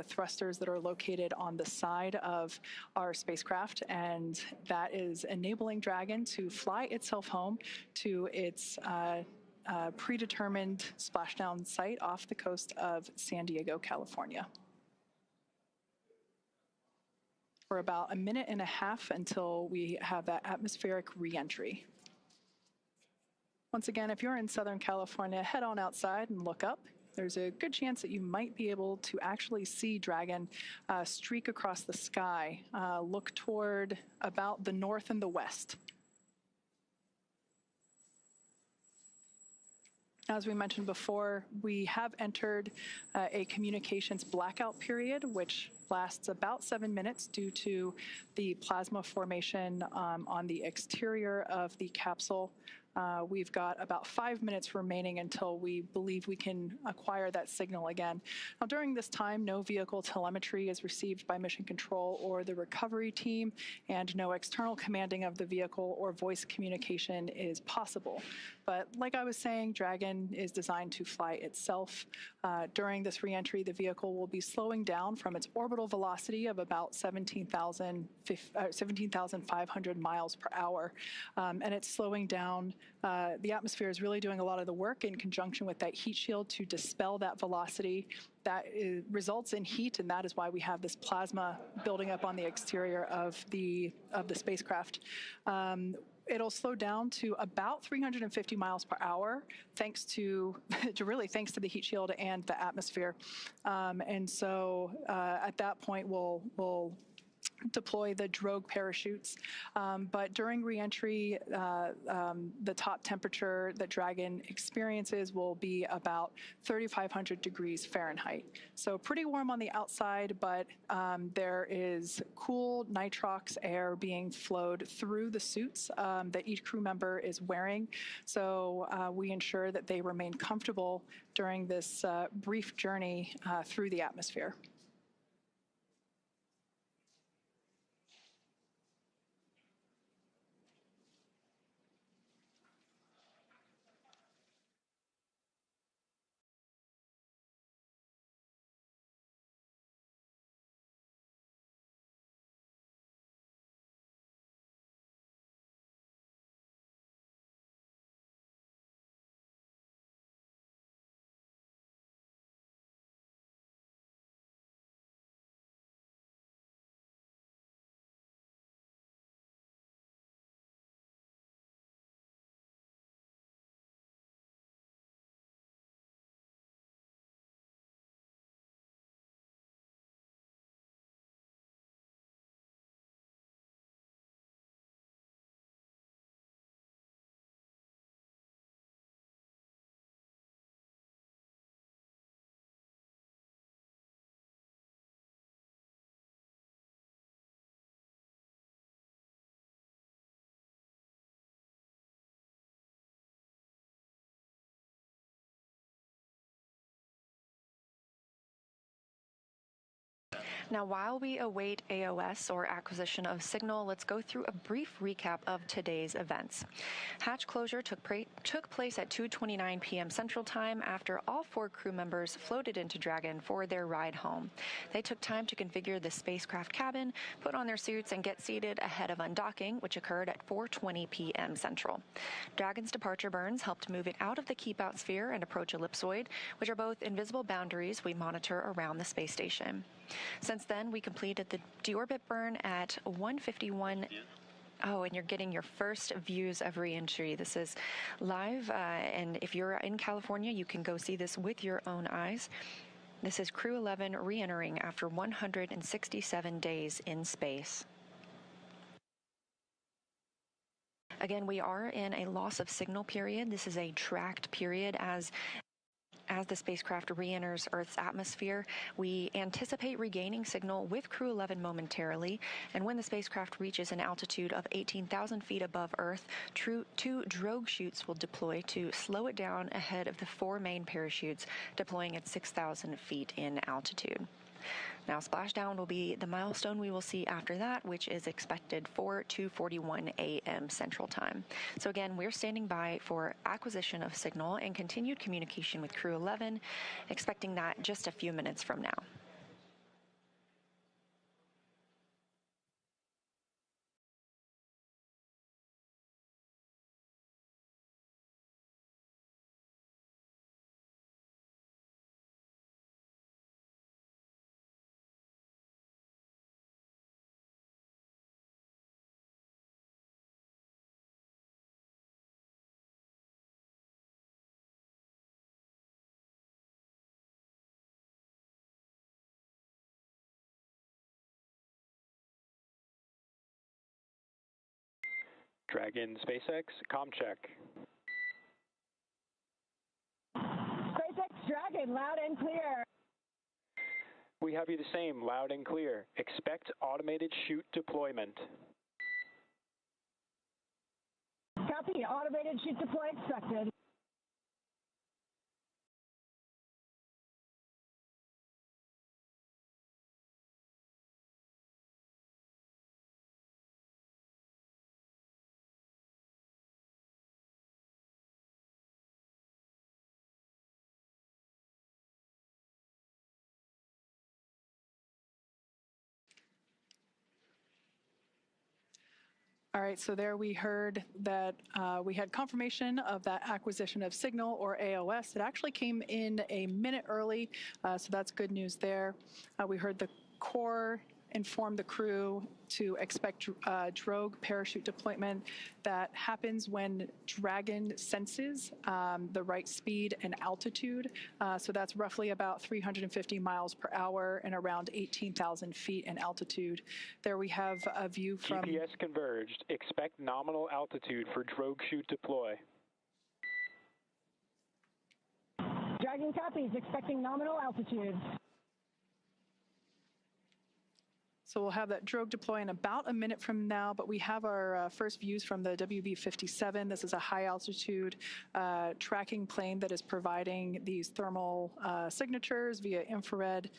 thrusters that are located on the side of our spacecraft, and that is enabling Dragon to fly itself home to its predetermined splashdown site off the coast of San Diego, California. For about a minute and a half until we have that atmospheric reentry. Once again, if you're in Southern California, head on outside and look up. There's a good chance that you might be able to actually see Dragon streak across the sky, look toward about the north and the west. As we mentioned before, we have entered a communications blackout period, which lasts about 7 minutes due to the plasma formation on the exterior of the capsule. We've got about 5 minutes remaining until we believe we can acquire that signal again. Now, during this time, no vehicle telemetry is received by Mission Control or the recovery team, and no external commanding of the vehicle or voice communication is possible. But like I was saying, Dragon is designed to fly itself. During this reentry, the vehicle will be slowing down from its orbital velocity of about 17,500 miles per hour, and it's slowing down. The atmosphere is really doing a lot of the work in conjunction with that heat shield to dispel that velocity. That results in heat, and that is why we have this plasma building up on the exterior of the spacecraft. It'll slow down to about 350 miles per hour, thanks to thanks to the heat shield and the atmosphere. And so at that point, we'll deploy the drogue parachutes. But during reentry, the top temperature that Dragon experiences will be about 3,500 degrees Fahrenheit. So pretty warm on the outside, but there is cool nitrox air being flowed through the suits that each crew member is wearing. So we ensure that they remain comfortable during this brief journey through the atmosphere. Now, while we await AOS, or acquisition of signal, let's go through a brief recap of today's events. Hatch closure took place at 2:29 p.m. Central Time after all 4 crew members floated into Dragon for their ride home. They took time to configure the spacecraft cabin, put on their suits, and get seated ahead of undocking, which occurred at 4:20 p.m. Central. Dragon's departure burns helped move it out of the keep-out sphere and approach ellipsoid, which are both invisible boundaries we monitor around the space station. Since then, we completed the deorbit burn at 1:51. Oh, and you're getting your first views of re-entry. This is live, and if you're in California, you can go see this with your own eyes. This is Crew-11 re-entering after 167 days in space. Again, we are in a loss of signal period. This is a tracked period as the spacecraft re-enters Earth's atmosphere. We anticipate regaining signal with Crew-11 momentarily, and when the spacecraft reaches an altitude of 18,000 feet above Earth, 2 drogue chutes will deploy to slow it down ahead of the 4 main parachutes deploying at 6,000 feet in altitude. Now, splashdown will be the milestone we will see after that, which is expected for 2:41 a.m. Central Time. So again, we're standing by for acquisition of signal and continued communication with Crew-11, expecting that just a few minutes from now. Dragon SpaceX, comm check. SpaceX Dragon, loud and clear. We have you the same, loud and clear. Expect automated chute deployment. Copy, automated chute deploy expected. All right, so there we heard that we had confirmation of that acquisition of signal, or AOS. It actually came in a minute early, so that's good news there. We heard the core inform the crew to expect drogue parachute deployment that happens when Dragon senses the right speed and altitude. So that's roughly about 350 miles per hour and around 18,000 feet in altitude. There we have a view from... GPS converged. Expect nominal altitude for drogue chute deploy. Dragon copies, expecting nominal altitude. So we'll have that drogue deploy in about a minute from now, but we have our first views from the WB-57. This is a high-altitude tracking plane that is providing these thermal signatures via infrared.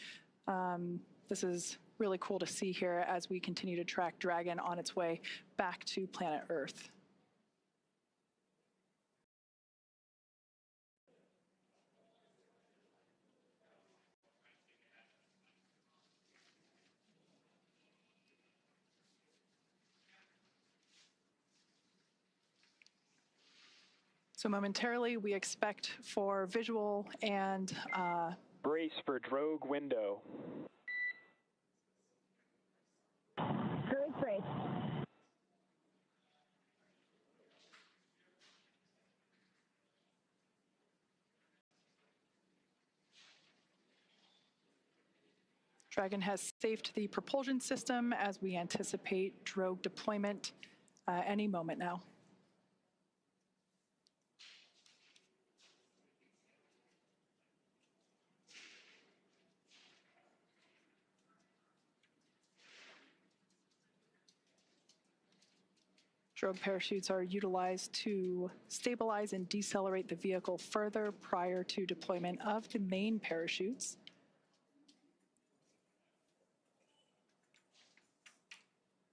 This is really cool to see here as we continue to track Dragon on its way back to planet Earth. So momentarily, we expect for visual and... Brace for drogue window. Crew is braced. Dragon has safed the propulsion system as we anticipate drogue deployment any moment now. Drogue parachutes are utilized to stabilize and decelerate the vehicle further prior to deployment of the main parachutes.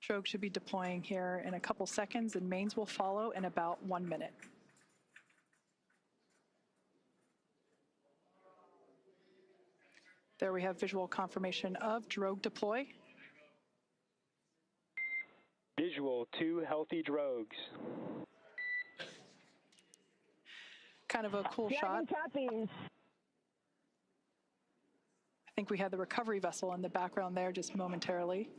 Drogue should be deploying here in a couple seconds, and mains will follow in about 1 minute. There we have visual confirmation of drogue deploy. Visual, 2 healthy drogues. Kind of a cool shot. Copies. I think we had the recovery vessel in the background there just momentarily.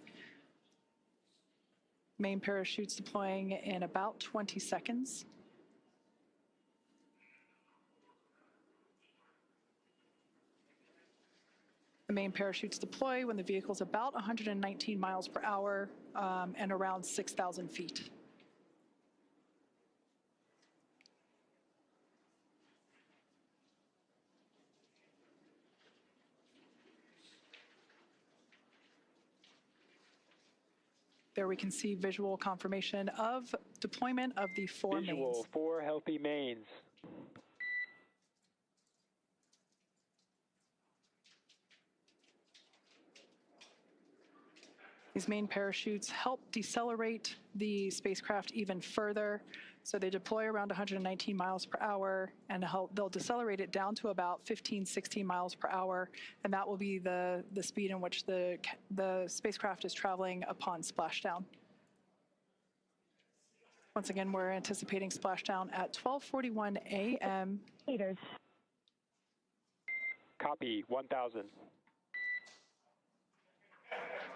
Main parachutes deploying in about 20 seconds. The main parachutes deploy when the vehicle's about 119 miles per hour and around 6,000 feet. There we can see visual confirmation of deployment of the 4 mains. Visual, 4 healthy mains. These main parachutes help decelerate the spacecraft even further. So they deploy around 119 miles per hour, and they'll decelerate it down to about 15, 16 miles per hour, and that will be the speed in which the spacecraft is traveling upon splashdown. Once again, we're anticipating splashdown at 12:41 a.m. Meters. Copy, 1,000.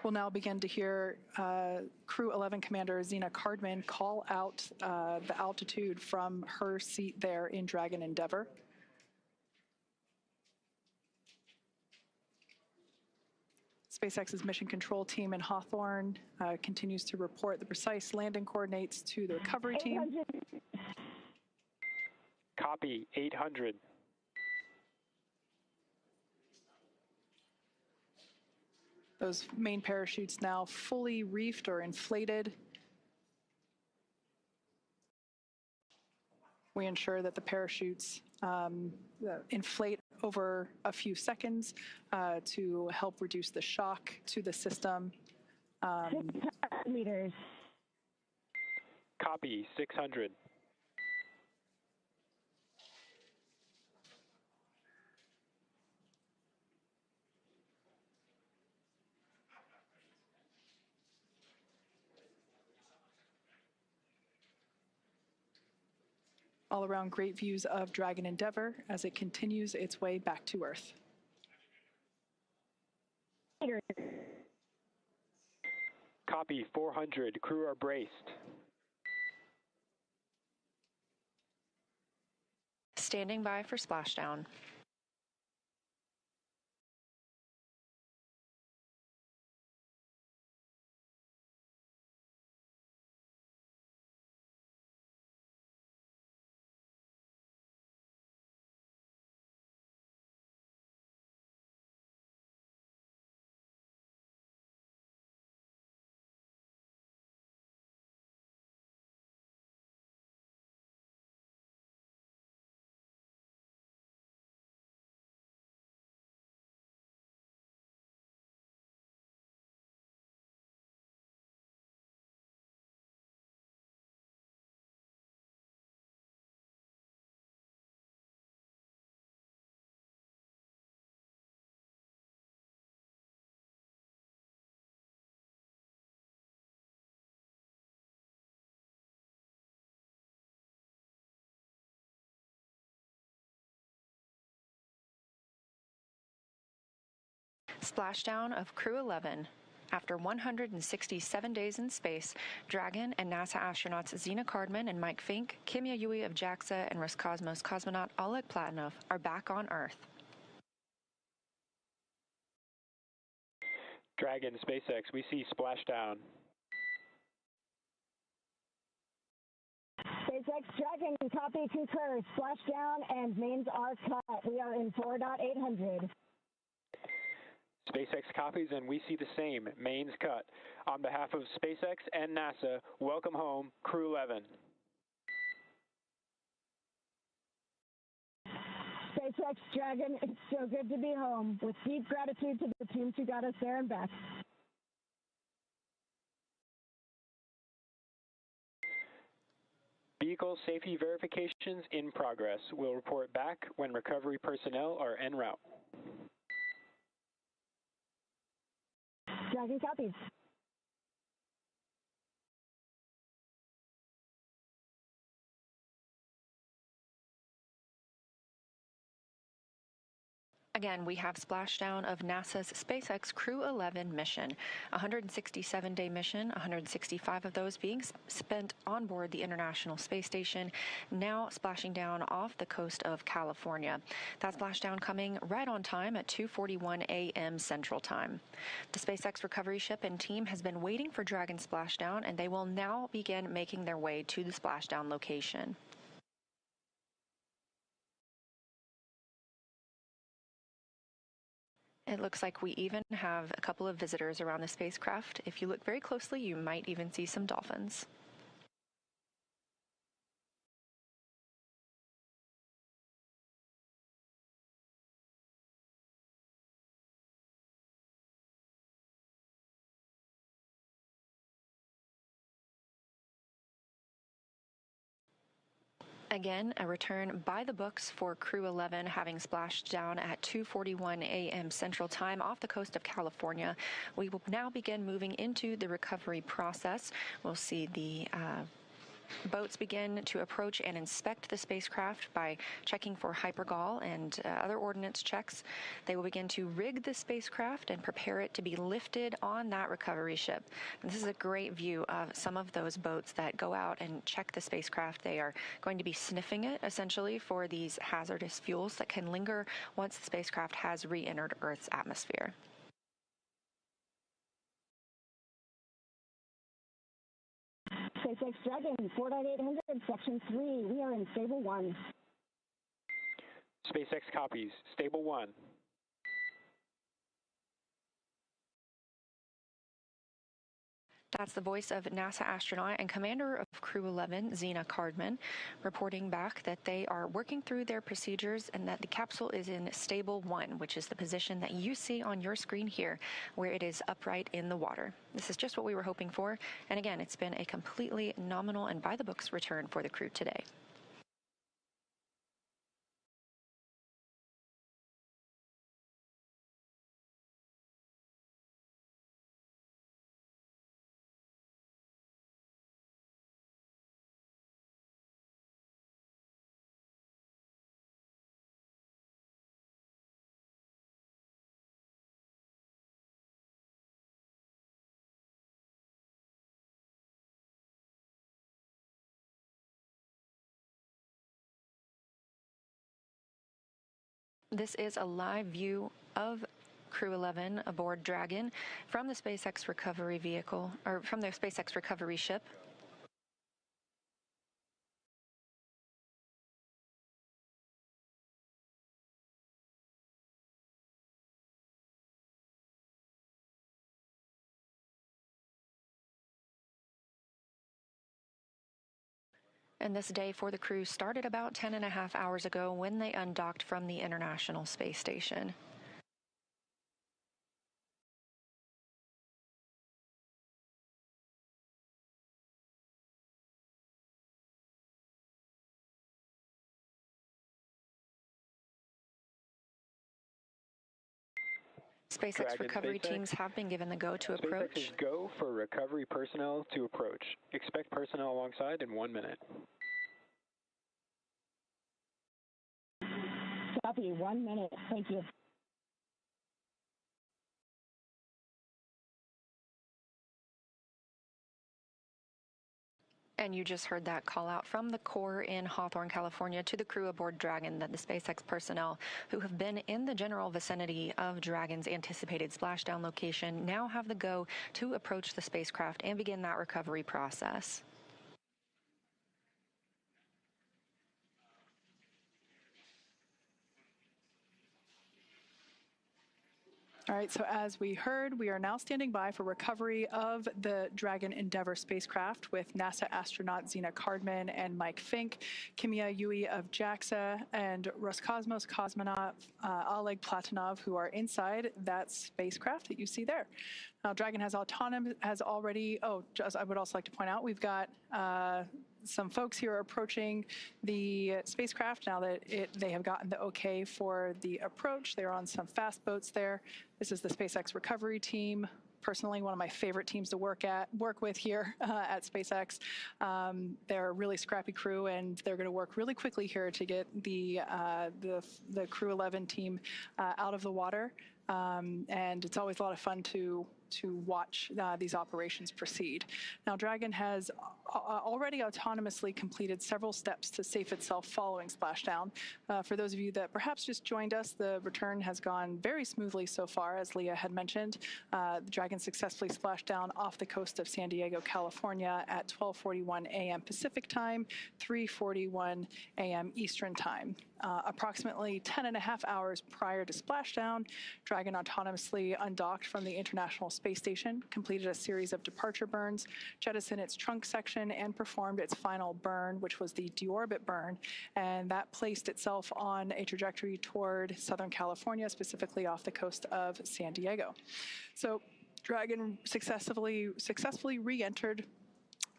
We'll now begin to hear Crew-11 Commander Zena Cardman call out the altitude from her seat there in Dragon Endeavour. SpaceX's mission control team in Hawthorne continues to report the precise landing coordinates to the recovery team. 800. Copy, 800. Those main parachutes now fully reefed or inflated. We ensure that the parachutes inflate over a few seconds to help reduce the shock to the system. 600 meters. Copy, 600. All around great views of Dragon Endeavour as it continues its way back to Earth. Meters. Copy, 400. Crew are braced. Standing by for splashdown. Splashdown of Crew-11. After 167 days in space, Dragon and NASA astronauts Zena Cardman and Mike Fincke, Kimiya Yui of JAXA, and Roscosmos cosmonaut Oleg Platonov are back on Earth. Dragon, SpaceX, we see splashdown. SpaceX Dragon, copy, concur. Splashdown and mains are cut. We are in 4.800. SpaceX copies, and we see the same. Mains cut. On behalf of SpaceX and NASA, welcome home, Crew-11. SpaceX Dragon, it's so good to be home. With deep gratitude to the teams who got us there and back. Vehicle safety verifications in progress. We'll report back when recovery personnel are en route. Dragon copies. Again, we have splashdown of NASA's SpaceX Crew-11 mission, a 167-day mission, 165 of those being spent on board the International Space Station, now splashing down off the coast of California. That splashdown coming right on time at 2:41 a.m. Central Time. The SpaceX recovery ship and team has been waiting for Dragon splashdown, and they will now begin making their way to the splashdown location. It looks like we even have a couple of visitors around the spacecraft. If you look very closely, you might even see some dolphins. Again, a return by the books for Crew-11, having splashed down at 2:41 a.m. Central Time off the coast of California. We will now begin moving into the recovery process. We'll see the boats begin to approach and inspect the spacecraft by checking for hypergol and other ordnance checks. They will begin to rig the spacecraft and prepare it to be lifted on that recovery ship. And this is a great view of some of those boats that go out and check the spacecraft. They are going to be sniffing it, essentially, for these hazardous fuels that can linger once the spacecraft has re-entered Earth's atmosphere. SpaceX Dragon, 4.800, Section 3. We are in Stable 1. SpaceX copies. Stable 1. That's the voice of NASA astronaut and commander of Crew-11, Zena Cardman, reporting back that they are working through their procedures and that the capsule is in Stable 1, which is the position that you see on your screen here, where it is upright in the water. This is just what we were hoping for, and again, it's been a completely nominal and by-the-books return for the crew today. This is a live view of Crew-11 aboard Dragon from the SpaceX recovery vehicle, or from their SpaceX recovery ship. And this day for the crew started about 10.5 hours ago when they undocked from the International Space Station. SpaceX Dragon, recovery SpaceX. teams have been given the go to approach. SpaceX is go for recovery personnel to approach. Expect personnel alongside in 1 minute. Copy, 1 minute. Thank you. And you just heard that call out from the Corps in Hawthorne, California, to the crew aboard Dragon, that the SpaceX personnel who have been in the general vicinity of Dragon's anticipated splashdown location now have the go to approach the spacecraft and begin that recovery process. All right, so as we heard, we are now standing by for recovery of the Dragon Endeavour spacecraft with NASA astronaut Zena Cardman and Mike Fincke, Kimiya Yui of JAXA, and Roscosmos cosmonaut Oleg Platonov, who are inside that spacecraft that you see there. Now, Dragon has already, I would also like to point out, we've got some folks here are approaching the spacecraft now that they have gotten the okay for the approach. They're on some fast boats there. This is the SpaceX recovery team. Personally, one of my favorite teams to work with here at SpaceX. They're a really scrappy crew, and they're going to work really quickly here to get the Crew-11 team out of the water. And it's always a lot of fun to watch these operations proceed. Now, Dragon has already autonomously completed several steps to safe itself following splashdown. For those of you that perhaps just joined us, the return has gone very smoothly so far, as Leah had mentioned. The Dragon successfully splashed down off the coast of San Diego, California at 12:41 a.m. Pacific time, 3:41 a.m. Eastern time. Approximately 10.5 hours prior to splashdown, Dragon autonomously undocked from the International Space Station, completed a series of departure burns, jettisoned its trunk section, and performed its final burn, which was the deorbit burn, and that placed itself on a trajectory toward Southern California, specifically off the coast of San Diego. So Dragon successfully re-entered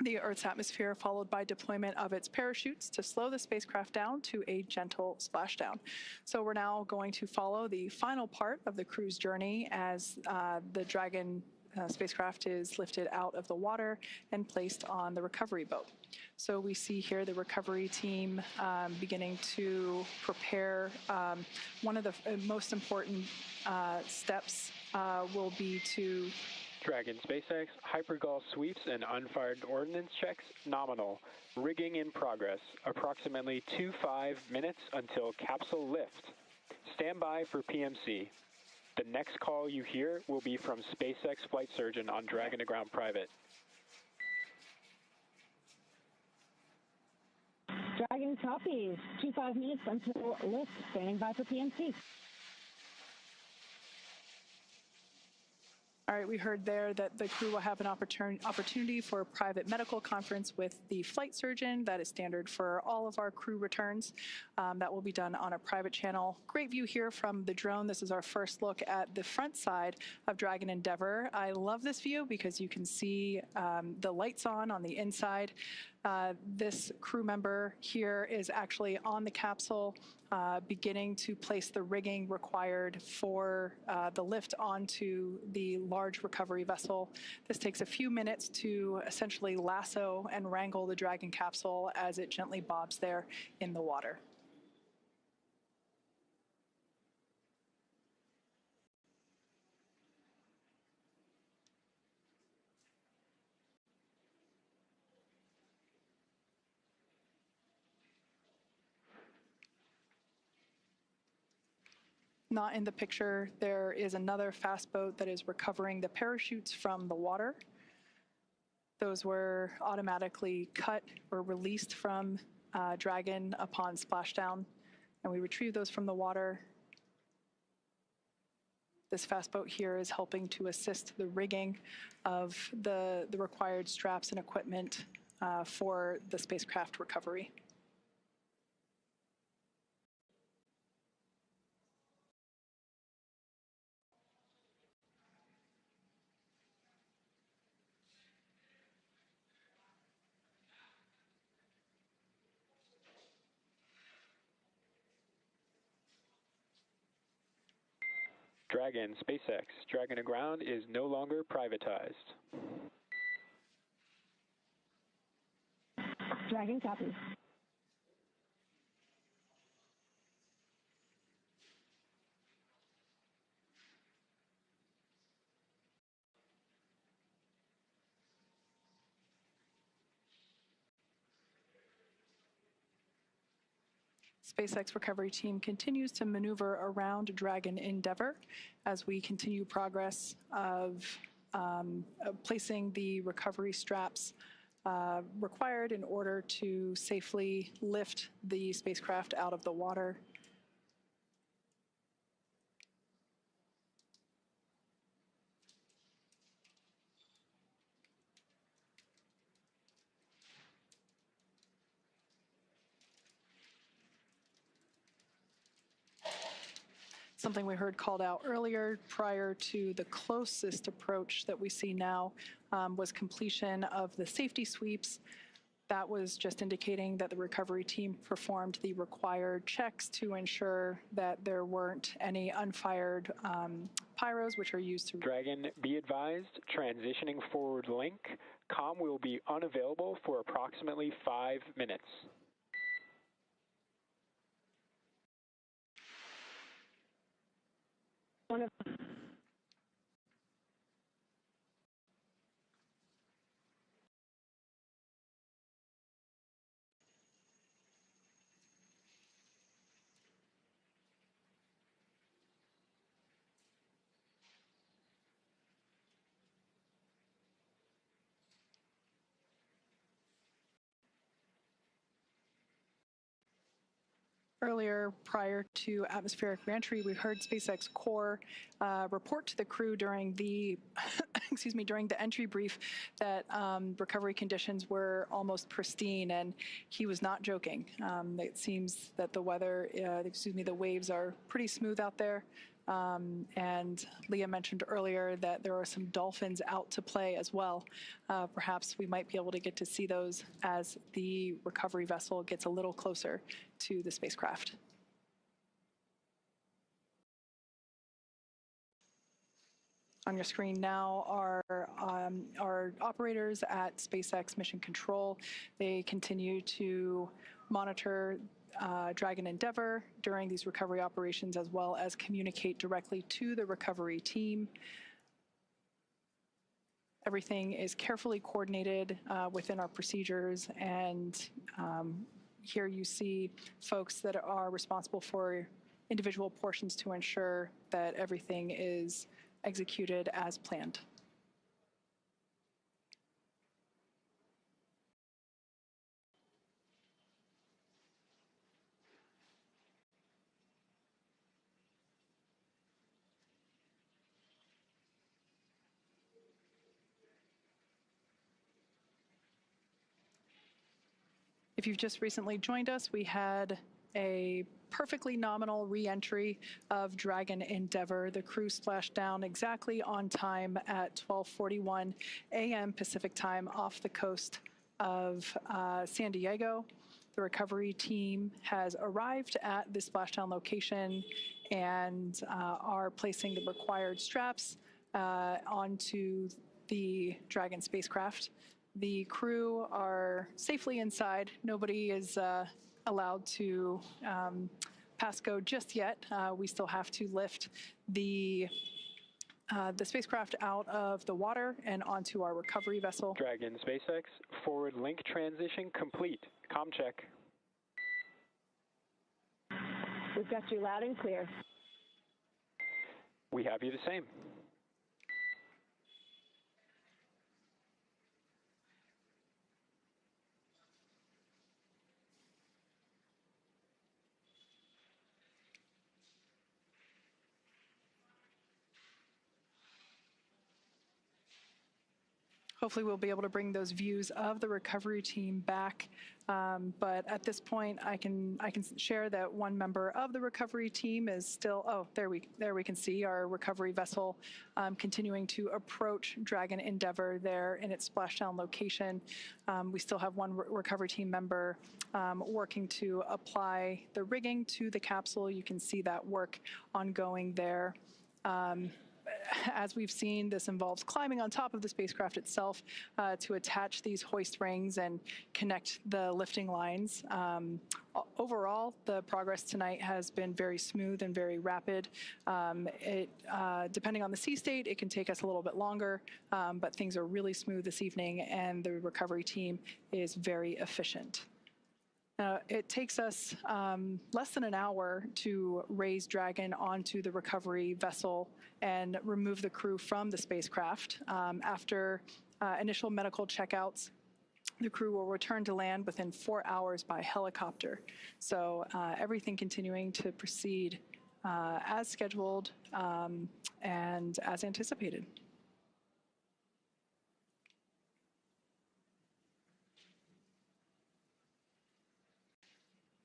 the Earth's atmosphere, followed by deployment of its parachutes to slow the spacecraft down to a gentle splashdown. So we're now going to follow the final part of the crew's journey as the Dragon spacecraft is lifted out of the water and placed on the recovery boat. So we see here the recovery team beginning to prepare. One of the most important steps will be to Dragon SpaceX, hypergol sweeps and unfired ordnance checks, nominal. Rigging in progress, approximately 25 minutes until capsule lift. Stand by for PMC. The next call you hear will be from SpaceX flight surgeon on Dragon to Ground Private. Dragon copies. 25 minutes until lift. Standing by for PMC. All right, we heard there that the crew will have an opportunity for a private medical conference with the flight surgeon. That is standard for all of our crew returns. That will be done on a private channel. Great view here from the drone. This is our first look at the front side of Dragon Endeavour. I love this view because you can see the lights on the inside. This crew member here is actually on the capsule, beginning to place the rigging required for the lift onto the large recovery vessel. This takes a few minutes to essentially lasso and wrangle the Dragon capsule as it gently bobs there in the water. Not in the picture, there is another fast boat that is recovering the parachutes from the water. Those were automatically cut or released from Dragon upon splashdown, and we retrieved those from the water. This fast boat here is helping to assist the rigging of the required straps and equipment for the spacecraft recovery. Dragon SpaceX, Dragon to Ground is no longer privatized. Dragon copies. SpaceX recovery team continues to maneuver around Dragon Endeavour as we continue progress of placing the recovery straps required in order to safely lift the spacecraft out of the water. Something we heard called out earlier prior to the closest approach that we see now was completion of the safety sweeps That was just indicating that the recovery team performed the required checks to ensure that there weren't any unfired pyros, which are used to... Dragon, be advised, transitioning forward link. Comm will be unavailable for approximately 5 minutes. Earlier, prior to atmospheric reentry, we heard SpaceX Core report to the crew during the, during the entry brief that recovery conditions were almost pristine, and he was not joking. It seems that the weather, the waves are pretty smooth out there. And Leah mentioned earlier that there are some dolphins out to play as well. Perhaps we might be able to get to see those as the recovery vessel gets a little closer to the spacecraft. On your screen now are our operators at SpaceX Mission Control. They continue to monitor Dragon Endeavour during these recovery operations, as well as communicate directly to the recovery team. Everything is carefully coordinated within our procedures, and here you see folks that are responsible for individual portions to ensure that everything is executed as planned. If you've just recently joined us, we had a perfectly nominal re-entry of Dragon Endeavour. The crew splashed down exactly on time at 12:41 a.m. Pacific time off the coast of San Diego. The recovery team has arrived at the splashdown location and are placing the required straps onto the Dragon spacecraft. The crew are safely inside. Nobody is allowed to pass go just yet. We still have to lift the spacecraft out of the water and onto our recovery vessel. Dragon SpaceX, forward link transition complete. Comm check. We've got you loud and clear. We have you the same. Hopefully we'll be able to bring those views of the recovery team back. But at this point, I can share that one member of the recovery team is still, oh, there we can see our recovery vessel continuing to approach Dragon Endeavour there in its splashdown location. We still have one recovery team member working to apply the rigging to the capsule. You can see that work ongoing there. As we've seen, this involves climbing on top of the spacecraft itself to attach these hoist rings and connect the lifting lines. Overall, the progress tonight has been very smooth and very rapid. Depending on the sea state, it can take us a little bit longer, but things are really smooth this evening, and the recovery team is very efficient. It takes us less than an hour to raise Dragon onto the recovery vessel and remove the crew from the spacecraft. After initial medical checkouts, the crew will return to land within 4 hours by helicopter. So everything continuing to proceed as scheduled and as anticipated.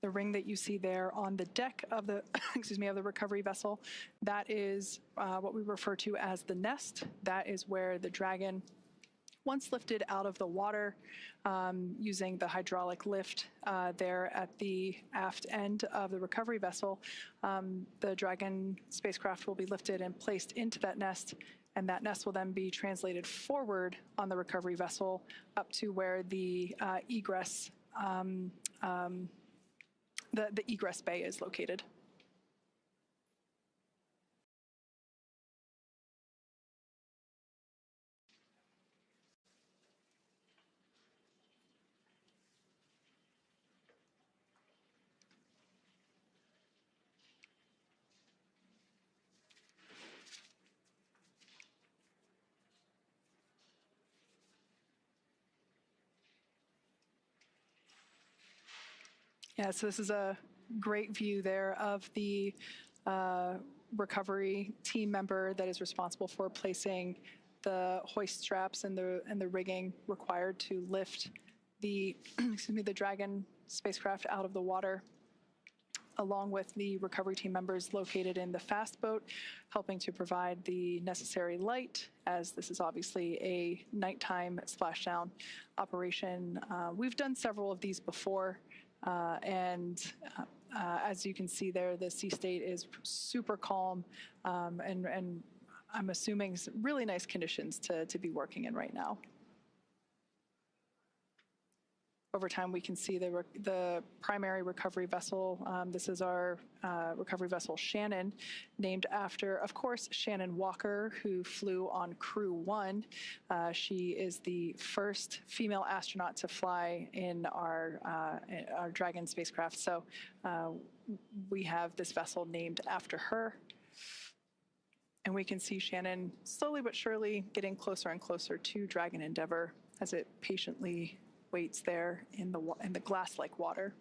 The ring that you see there on the deck of the, of the recovery vessel, that is what we refer to as the nest. That is where the Dragon Once lifted out of the water using the hydraulic lift there at the aft end of the recovery vessel, the Dragon spacecraft will be lifted and placed into that nest, and that nest will then be translated forward on the recovery vessel up to where the egress, the egress bay is located. Yeah, so this is a great view there of the recovery team member that is responsible for placing the hoist straps and the rigging required to lift the the Dragon spacecraft out of the water, along with the recovery team members located in the fast boat, helping to provide the necessary light, as this is obviously a nighttime splashdown operation. We've done several of these before. As you can see there, the sea state is super calm, and I'm assuming some really nice conditions to be working in right now. Over time, we can see the primary recovery vessel. This is our recovery vessel Shannon, named after, of course, Shannon Walker, who flew on Crew-11. She is the first female astronaut to fly in our Dragon spacecraft. So we have this vessel named after her. And we can see Shannon slowly but surely getting closer and closer to Dragon Endeavour as it patiently waits there in the glass-like water.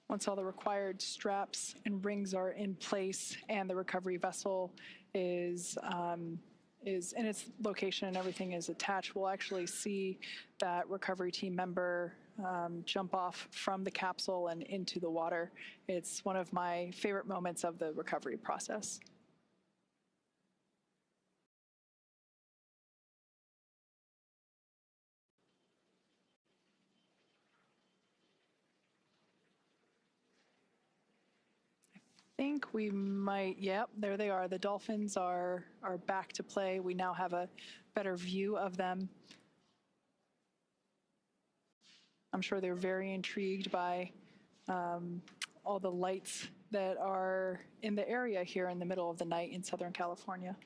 Once all the required straps and rings are in place and the recovery vessel is in its location and everything is attached, we'll actually see that recovery team member jump off from the capsule and into the water. It's one of my favorite moments of the recovery process. I think we might, yep, there they are. The dolphins are back to play. We now have a better view of them. I'm sure they're very intrigued by all the lights that are in the area here in the middle of the night in Southern California.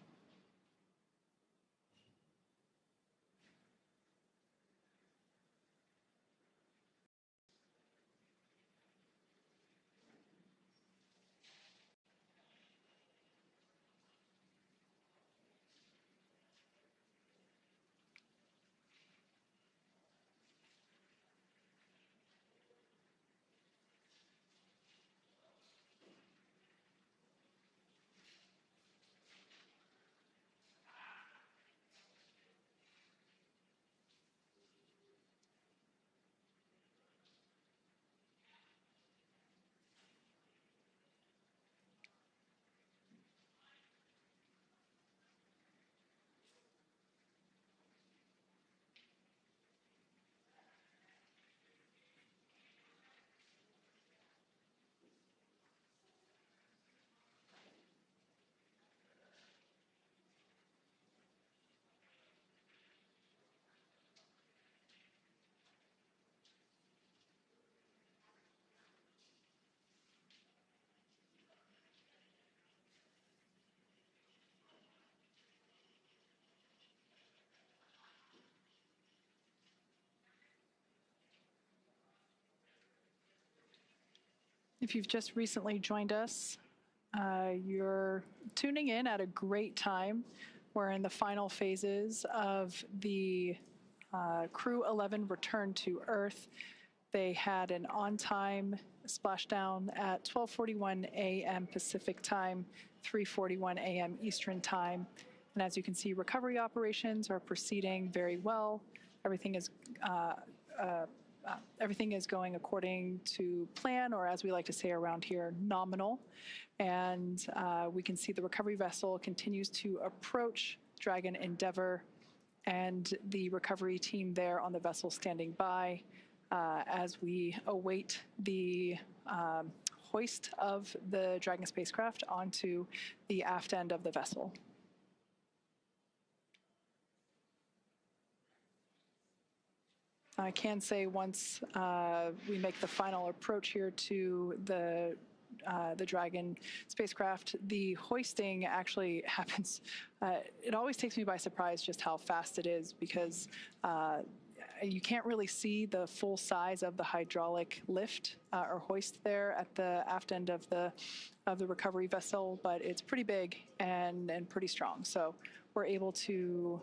If you've just recently joined us, you're tuning in at a great time. We're in the final phases of the Crew-11 return to Earth. They had an on-time splashdown at 12:41 a.m. Pacific time, 3:41 a.m. Eastern time. And as you can see, recovery operations are proceeding very well. everything is going according to plan, or as we like to say around here, nominal. And we can see the recovery vessel continues to approach Dragon Endeavour, and the recovery team there on the vessel standing by as we await the hoist of the Dragon spacecraft onto the aft end of the vessel. I can say once we make the final approach here to the Dragon spacecraft, the hoisting actually happens. It always takes me by surprise just how fast it is, because you can't really see the full size of the hydraulic lift or hoist there at the aft end of the recovery vessel, but it's pretty big and pretty strong. So we're able to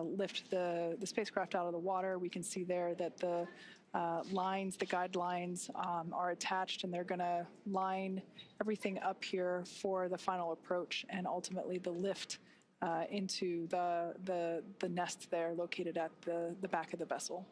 lift the spacecraft out of the water. We can see there that the lines, the guidelines are attached, and they're going to line everything up here for the final approach and ultimately the lift into the nest there located at the back of the vessel.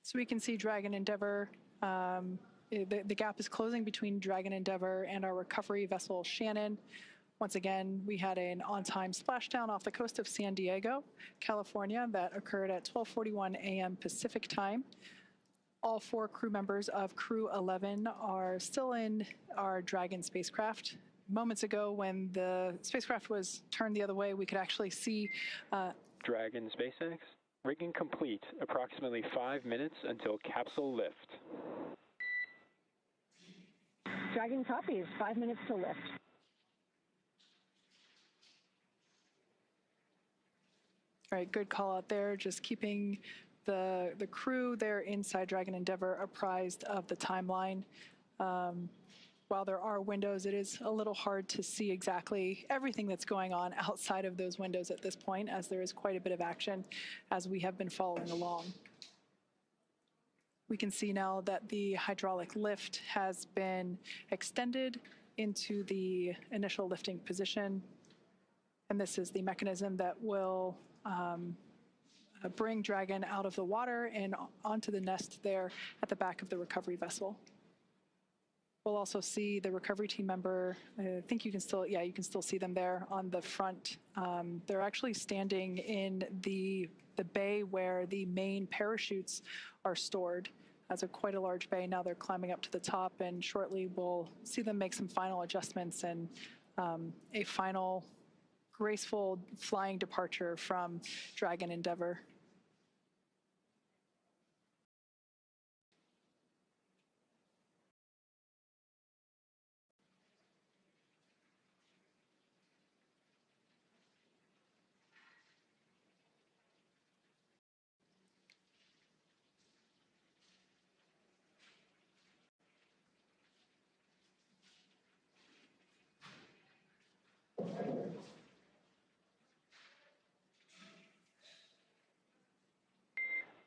So we can see Dragon Endeavour, the gap is closing between Dragon Endeavour and our recovery vessel Shannon. Once again, we had an on-time splashdown off the coast of San Diego, California, that occurred at 12:41 a.m. Pacific time. All 4 crew members of Crew-11 are still in our Dragon spacecraft. Moments ago, when the spacecraft was turned the other way, we could actually see Dragon SpaceX. Rigging complete. Approximately 5 minutes until capsule lift. Dragon copies, 5 minutes to lift. All right, good call out there. Just keeping the crew there inside Dragon Endeavour apprised of the timeline. While there are windows, it is a little hard to see exactly everything that's going on outside of those windows at this point, as there is quite a bit of action as we have been following along. We can see now that the hydraulic lift has been extended into the initial lifting position, and this is the mechanism that will bring Dragon out of the water and onto the nest there at the back of the recovery vessel. We'll also see the recovery team member. I think you can still, yeah, you can still see them there on the front. They're actually standing in the bay where the main parachutes are stored. That's quite a large bay. Now they're climbing up to the top, and shortly we'll see them make some final adjustments and a final graceful flying departure from Dragon Endeavour.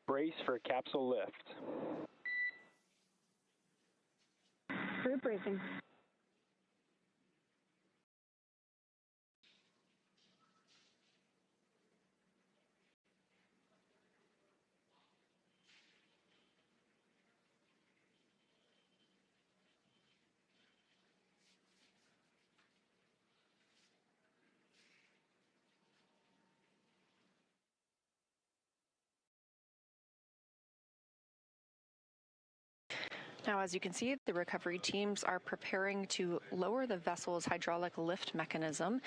Brace for capsule lift. Crew bracing. Now, as you can see, the recovery teams are preparing to lower the vessel's hydraulic lift mechanism,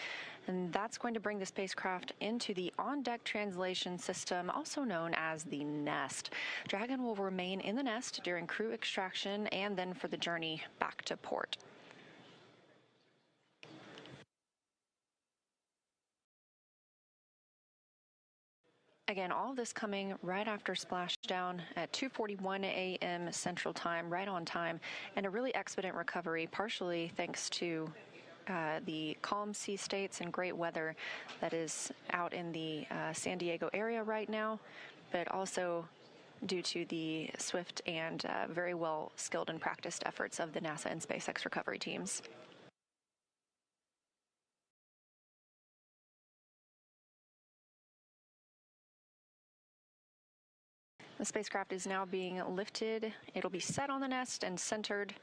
and that's going to bring the spacecraft into the on-deck translation system, also known as the nest. Dragon will remain in the nest during crew extraction and then for the journey back to port. Again, all of this coming right after splashdown at 2:41 a.m. Central Time, right on time, and a really expedient recovery, partially thanks to the calm sea states and great weather that is out in the San Diego area right now, but also due to the swift and very well skilled and practiced efforts of the NASA and SpaceX recovery teams. The spacecraft is now being lifted. It'll be set on the nest and centered.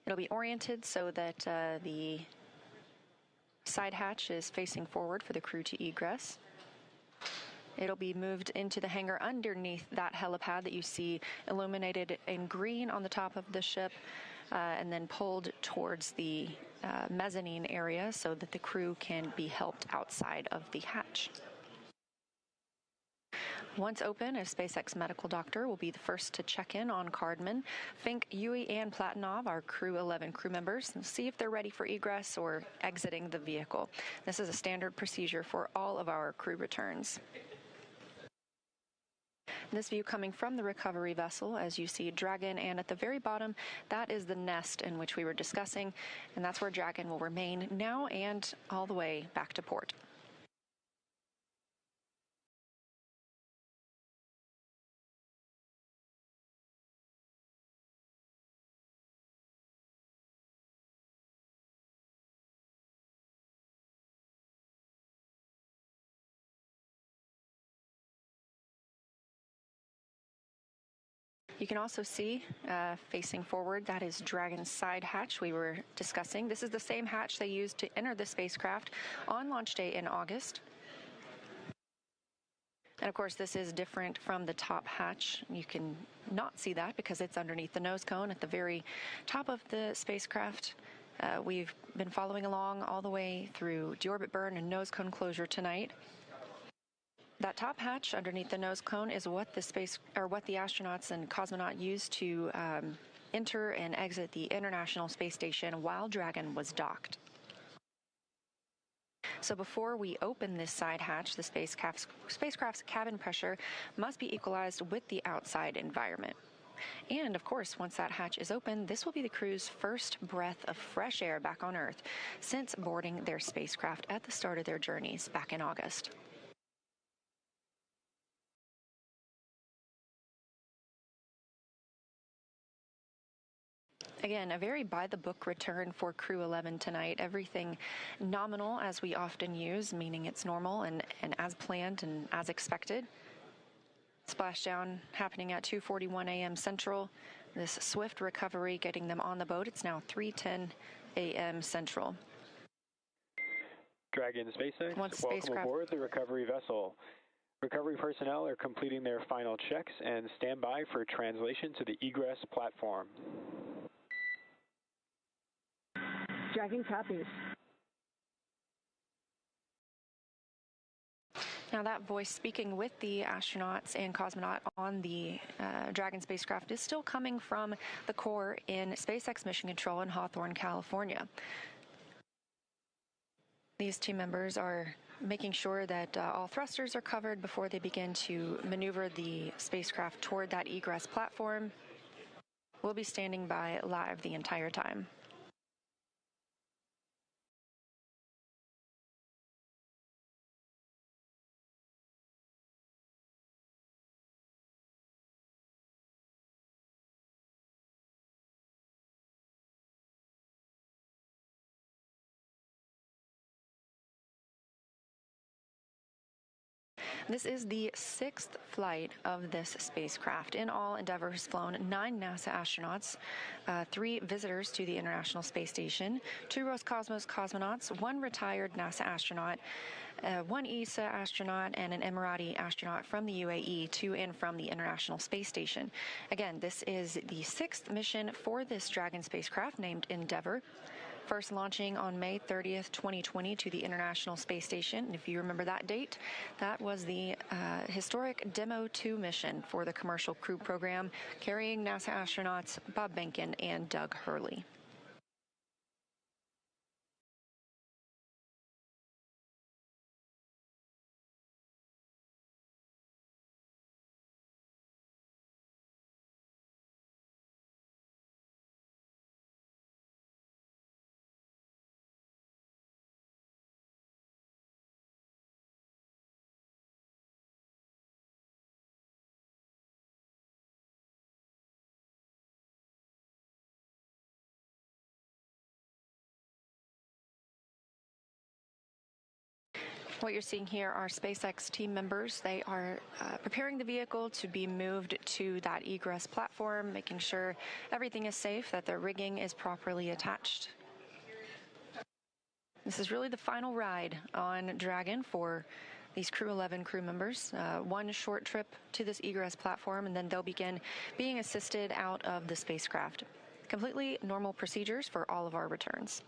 It'll be oriented so that the side hatch is facing forward for the crew to egress. It'll be moved into the hangar underneath that helipad that you see illuminated in green on the top of the ship, and then pulled towards the mezzanine area so that the crew can be helped outside of the hatch. Once open, a SpaceX medical doctor will be the first to check in on Cardman. Fincke, Yui, and Platonov, our Crew-11 crew members, and see if they're ready for egress or exiting the vehicle. This is a standard procedure for all of our crew returns. This view coming from the recovery vessel, as you see Dragon, and at the very bottom, that is the nest in which we were discussing, and that's where Dragon will remain now and all the way back to port. You can also see, facing forward, that is Dragon's side hatch we were discussing. This is the same hatch they used to enter the spacecraft on launch day in August. And of course, this is different from the top hatch. You can not see that because it's underneath the nose cone at the very top of the spacecraft. We've been following along all the way through deorbit burn and nose cone closure tonight. That top hatch underneath the nose cone is what the astronauts and cosmonaut used to enter and exit the International Space Station while Dragon was docked. So before we open this side hatch, the spacecraft's cabin pressure must be equalized with the outside environment. And of course, once that hatch is open, this will be the crew's first breath of fresh air back on Earth since boarding their spacecraft at the start of their journeys back in August. Again, a very by-the-book return for Crew-11 tonight. Everything nominal, as we often use, meaning it's normal and as planned and as expected. Splashdown happening at 2:41 a.m. Central. This swift recovery getting them on the boat. It's now 3:10 a.m. Central. Dragon SpaceX, welcome aboard the recovery vessel. Recovery personnel are completing their final checks and stand by for translation to the egress platform. Dragon copies. Now that voice speaking with the astronauts and cosmonaut on the Dragon spacecraft is still coming from the core in SpaceX Mission Control in Hawthorne, California. These team members are making sure that all thrusters are covered before they begin to maneuver the spacecraft toward that egress platform. We'll be standing by live the entire time. This is the 6th flight of this spacecraft. In all, Endeavour has flown 9 NASA astronauts, 3 visitors to the International Space Station, 2 Roscosmos cosmonauts, 1 retired NASA astronaut, 1 ESA astronaut, and an Emirati astronaut from the UAE to and from the International Space Station. Again, this is the 6th mission for this Dragon spacecraft named Endeavour. First launching on May 30th, 2020 to the International Space Station. And if you remember that date, that was the historic Demo 2 mission for the Commercial Crew Program, carrying NASA astronauts Bob Behnken and Doug Hurley. What you're seeing here are SpaceX team members. They are preparing the vehicle to be moved to that egress platform, making sure everything is safe, that the rigging is properly attached. This is really the final ride on Dragon for these Crew-11 crew members. One short trip to this egress platform, and then they'll begin being assisted out of the spacecraft. Completely normal procedures for all of our returns.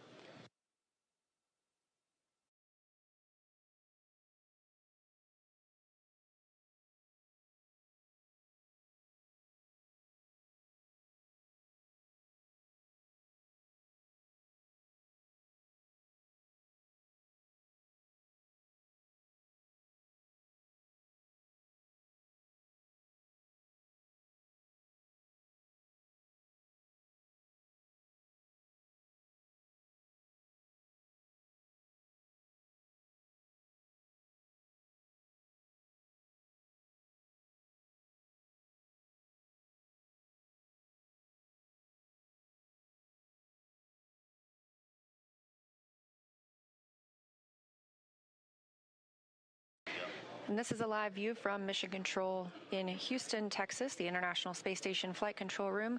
And this is a live view from Mission Control in Houston, Texas, the International Space Station Flight Control Room.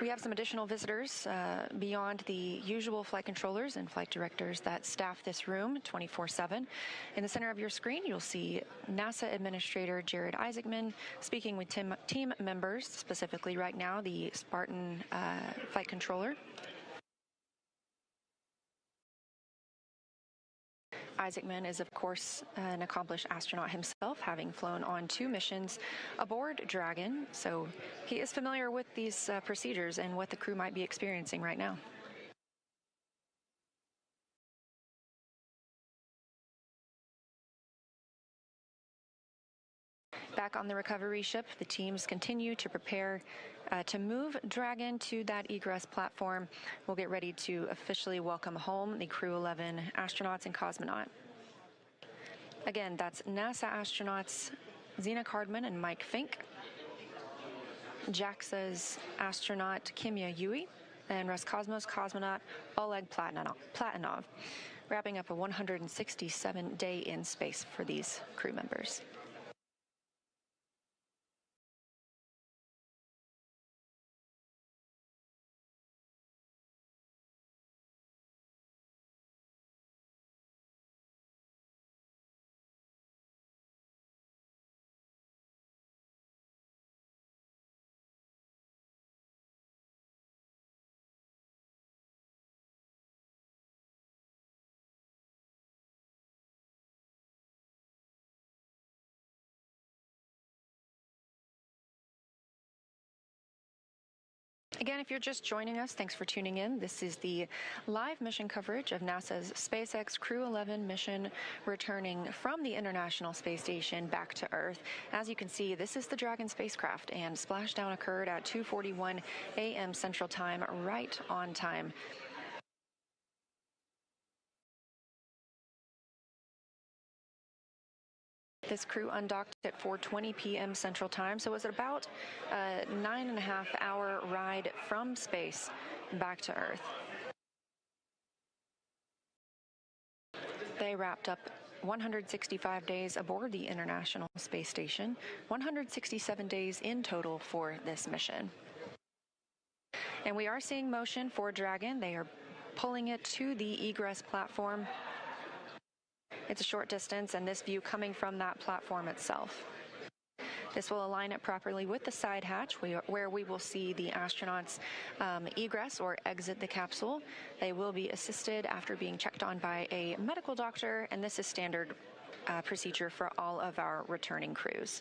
We have some additional visitors beyond the usual flight controllers and flight directors that staff this room 24/7. In the center of your screen, you'll see NASA Administrator Jared Isaacman speaking with team members, specifically right now the Spartan flight controller. Isaacman is, of course, an accomplished astronaut himself, having flown on 2 missions aboard Dragon, so he is familiar with these procedures and what the crew might be experiencing right now. Back on the recovery ship, the teams continue to prepare to move Dragon to that egress platform. We'll get ready to officially welcome home the Crew-11 astronauts and cosmonaut. Again, that's NASA astronauts Zena Cardman and Mike Fincke, JAXA's astronaut Kimiya Yui, and Roscosmos cosmonaut Oleg Platonov, wrapping up a 167-day in space for these crew members. Again, if you're just joining us, thanks for tuning in. This is the live mission coverage of NASA's SpaceX Crew-11 mission returning from the International Space Station back to Earth. As you can see, this is the Dragon spacecraft, and splashdown occurred at 2:41 a.m. Central Time, right on time. This crew undocked at 4:20 p.m. Central Time, so it was about a 9.5-hour ride from space back to Earth. They wrapped up 165 days aboard the International Space Station, 167 days in total for this mission. And we are seeing motion for Dragon. They are pulling it to the egress platform. It's a short distance, and this view coming from that platform itself. This will align it properly with the side hatch, where we will see the astronauts egress or exit the capsule. They will be assisted after being checked on by a medical doctor, and this is standard procedure for all of our returning crews.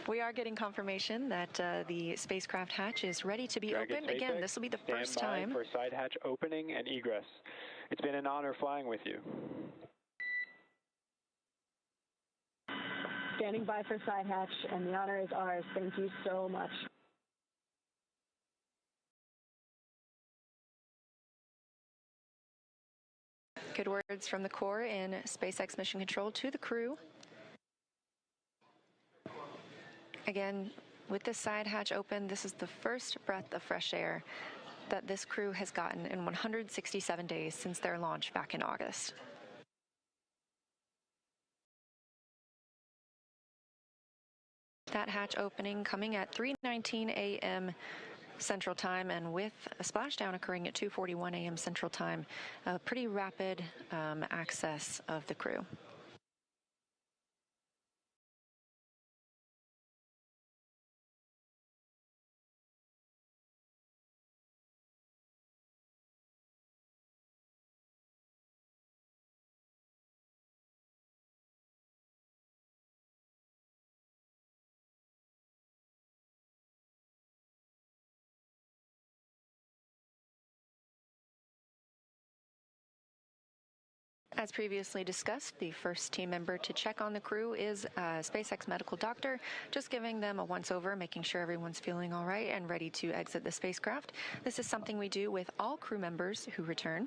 We are getting confirmation that the spacecraft hatch is ready to be Dragon opened. Again, SpaceX, this will be the stand first by time. for side hatch opening and egress. It's been an honor flying with you. Standing by for side hatch, and the honor is ours. Thank you so much. Good words from the Corps in SpaceX Mission Control to the crew. Again, with this side hatch open, this is the first breath of fresh air that this crew has gotten in 167 days since their launch back in August. That hatch opening coming at 3:19 a.m. Central Time, and with a splashdown occurring at 2:41 a.m. Central Time, a pretty rapid access of the crew. As previously discussed, the first team member to check on the crew is a SpaceX medical doctor, just giving them a once-over, making sure everyone's feeling all right and ready to exit the spacecraft. This is something we do with all crew members who return.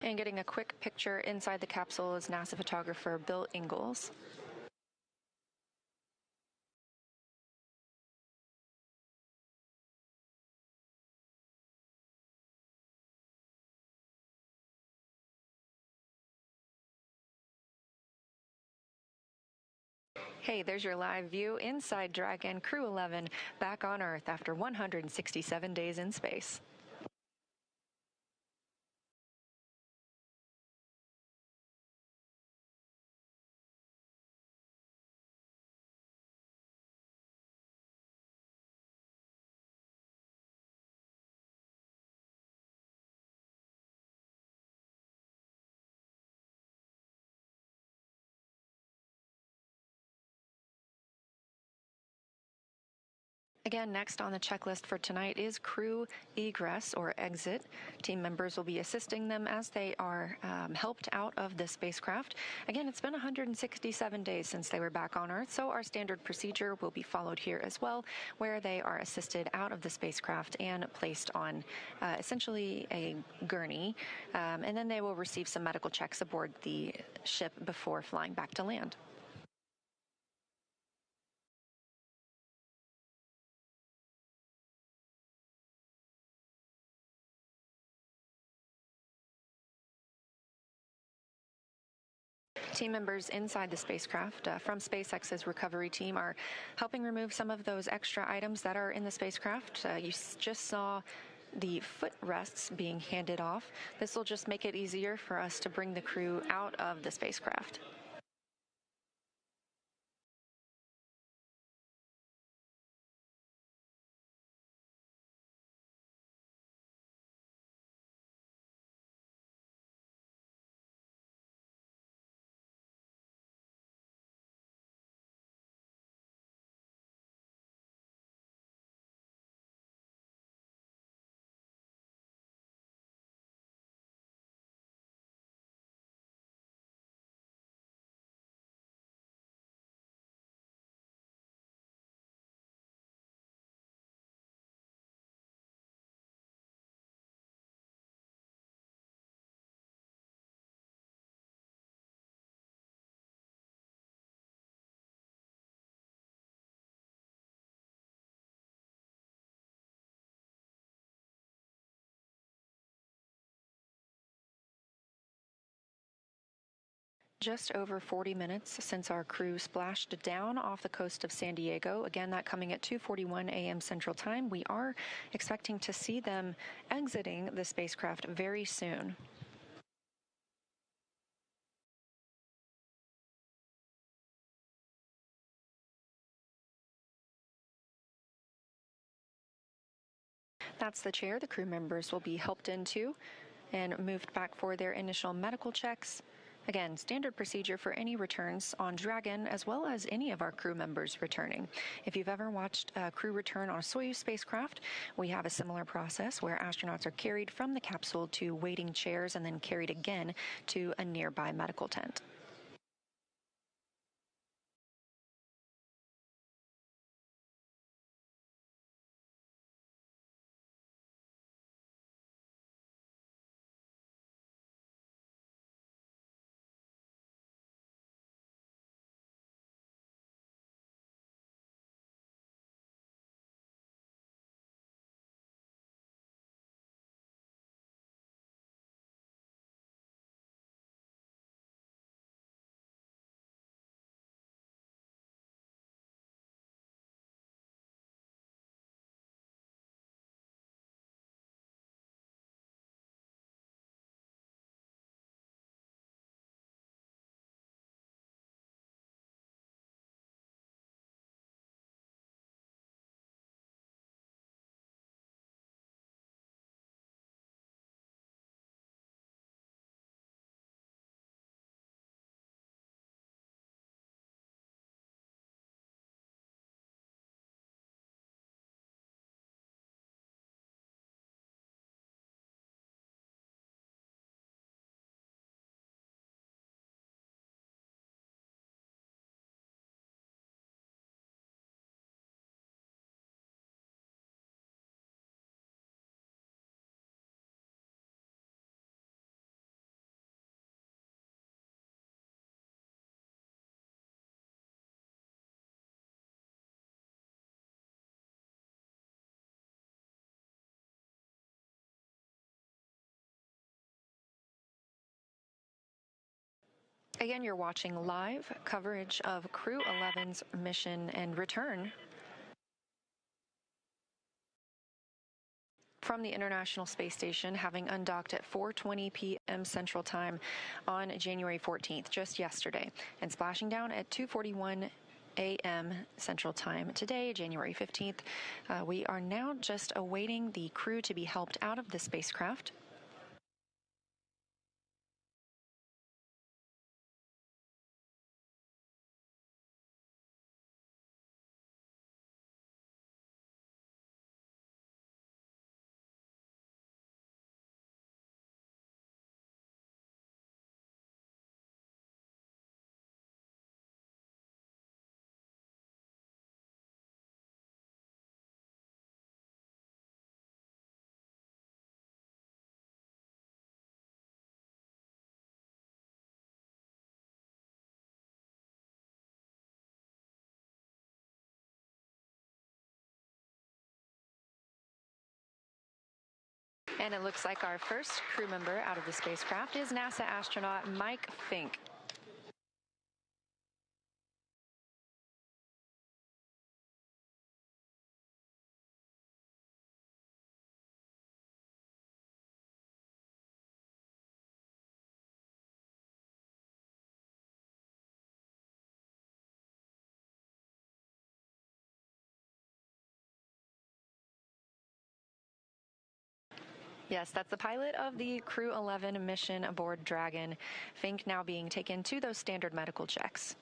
And getting a quick picture inside the capsule is NASA photographer Bill Ingalls. Hey, there's your live view inside Dragon Crew-11 back on Earth after 167 days in space. Again, next on the checklist for tonight is crew egress or exit. Team members will be assisting them as they are helped out of the spacecraft. Again, it's been 167 days since they were back on Earth, so our standard procedure will be followed here as well, where they are assisted out of the spacecraft and placed on essentially a gurney, and then they will receive some medical checks aboard the ship before flying back to land. Team members inside the spacecraft from SpaceX's recovery team are helping remove some of those extra items that are in the spacecraft. You just saw the footrests being handed off. This will just make it easier for us to bring the crew out of the spacecraft. just over 40 minutes since our crew splashed down off the coast of San Diego. Again, that coming at 2:41 a.m. Central Time. We are expecting to see them exiting the spacecraft very soon. That's the chair the crew members will be helped into and moved back for their initial medical checks. Again, standard procedure for any returns on Dragon, as well as any of our crew members returning. If you've ever watched a crew return on a Soyuz spacecraft, we have a similar process where astronauts are carried from the capsule to waiting chairs and then carried again to a nearby medical tent. Again, you're watching live coverage of Crew-11's mission and return from the International Space Station, having undocked at 4:20 p.m. Central Time on January 14th, just yesterday, and splashing down at 2:41 a.m. Central Time today, January 15th. We are now just awaiting the crew to be helped out of the spacecraft. And it looks like our first crew member out of the spacecraft is NASA astronaut Mike Fincke. Yes, that's the pilot of the Crew-11 mission aboard Dragon. Fincke now being taken to those standard medical checks.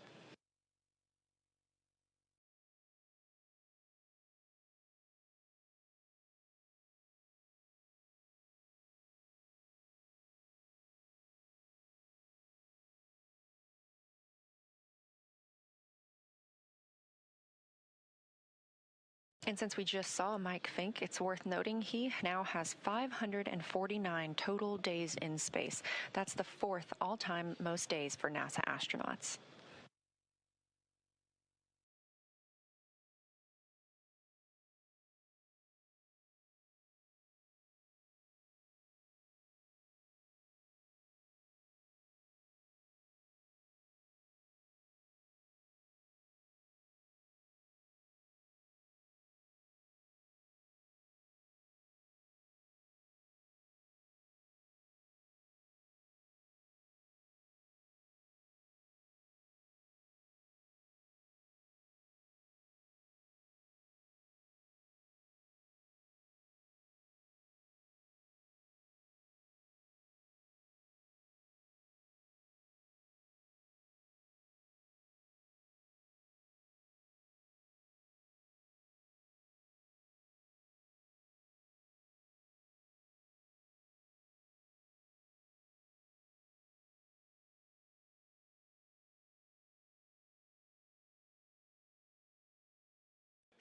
And since we just saw Mike Fincke, it's worth noting he now has 549 total days in space. That's the fourth all-time most days for NASA astronauts.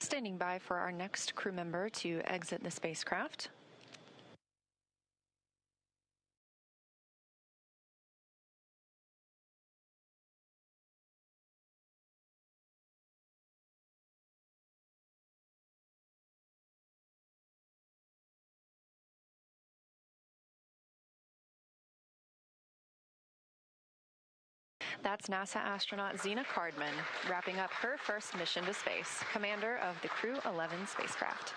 Standing by for our next crew member to exit the spacecraft. That's NASA astronaut Zena Cardman, wrapping up her first mission to space, commander of the Crew-11 spacecraft.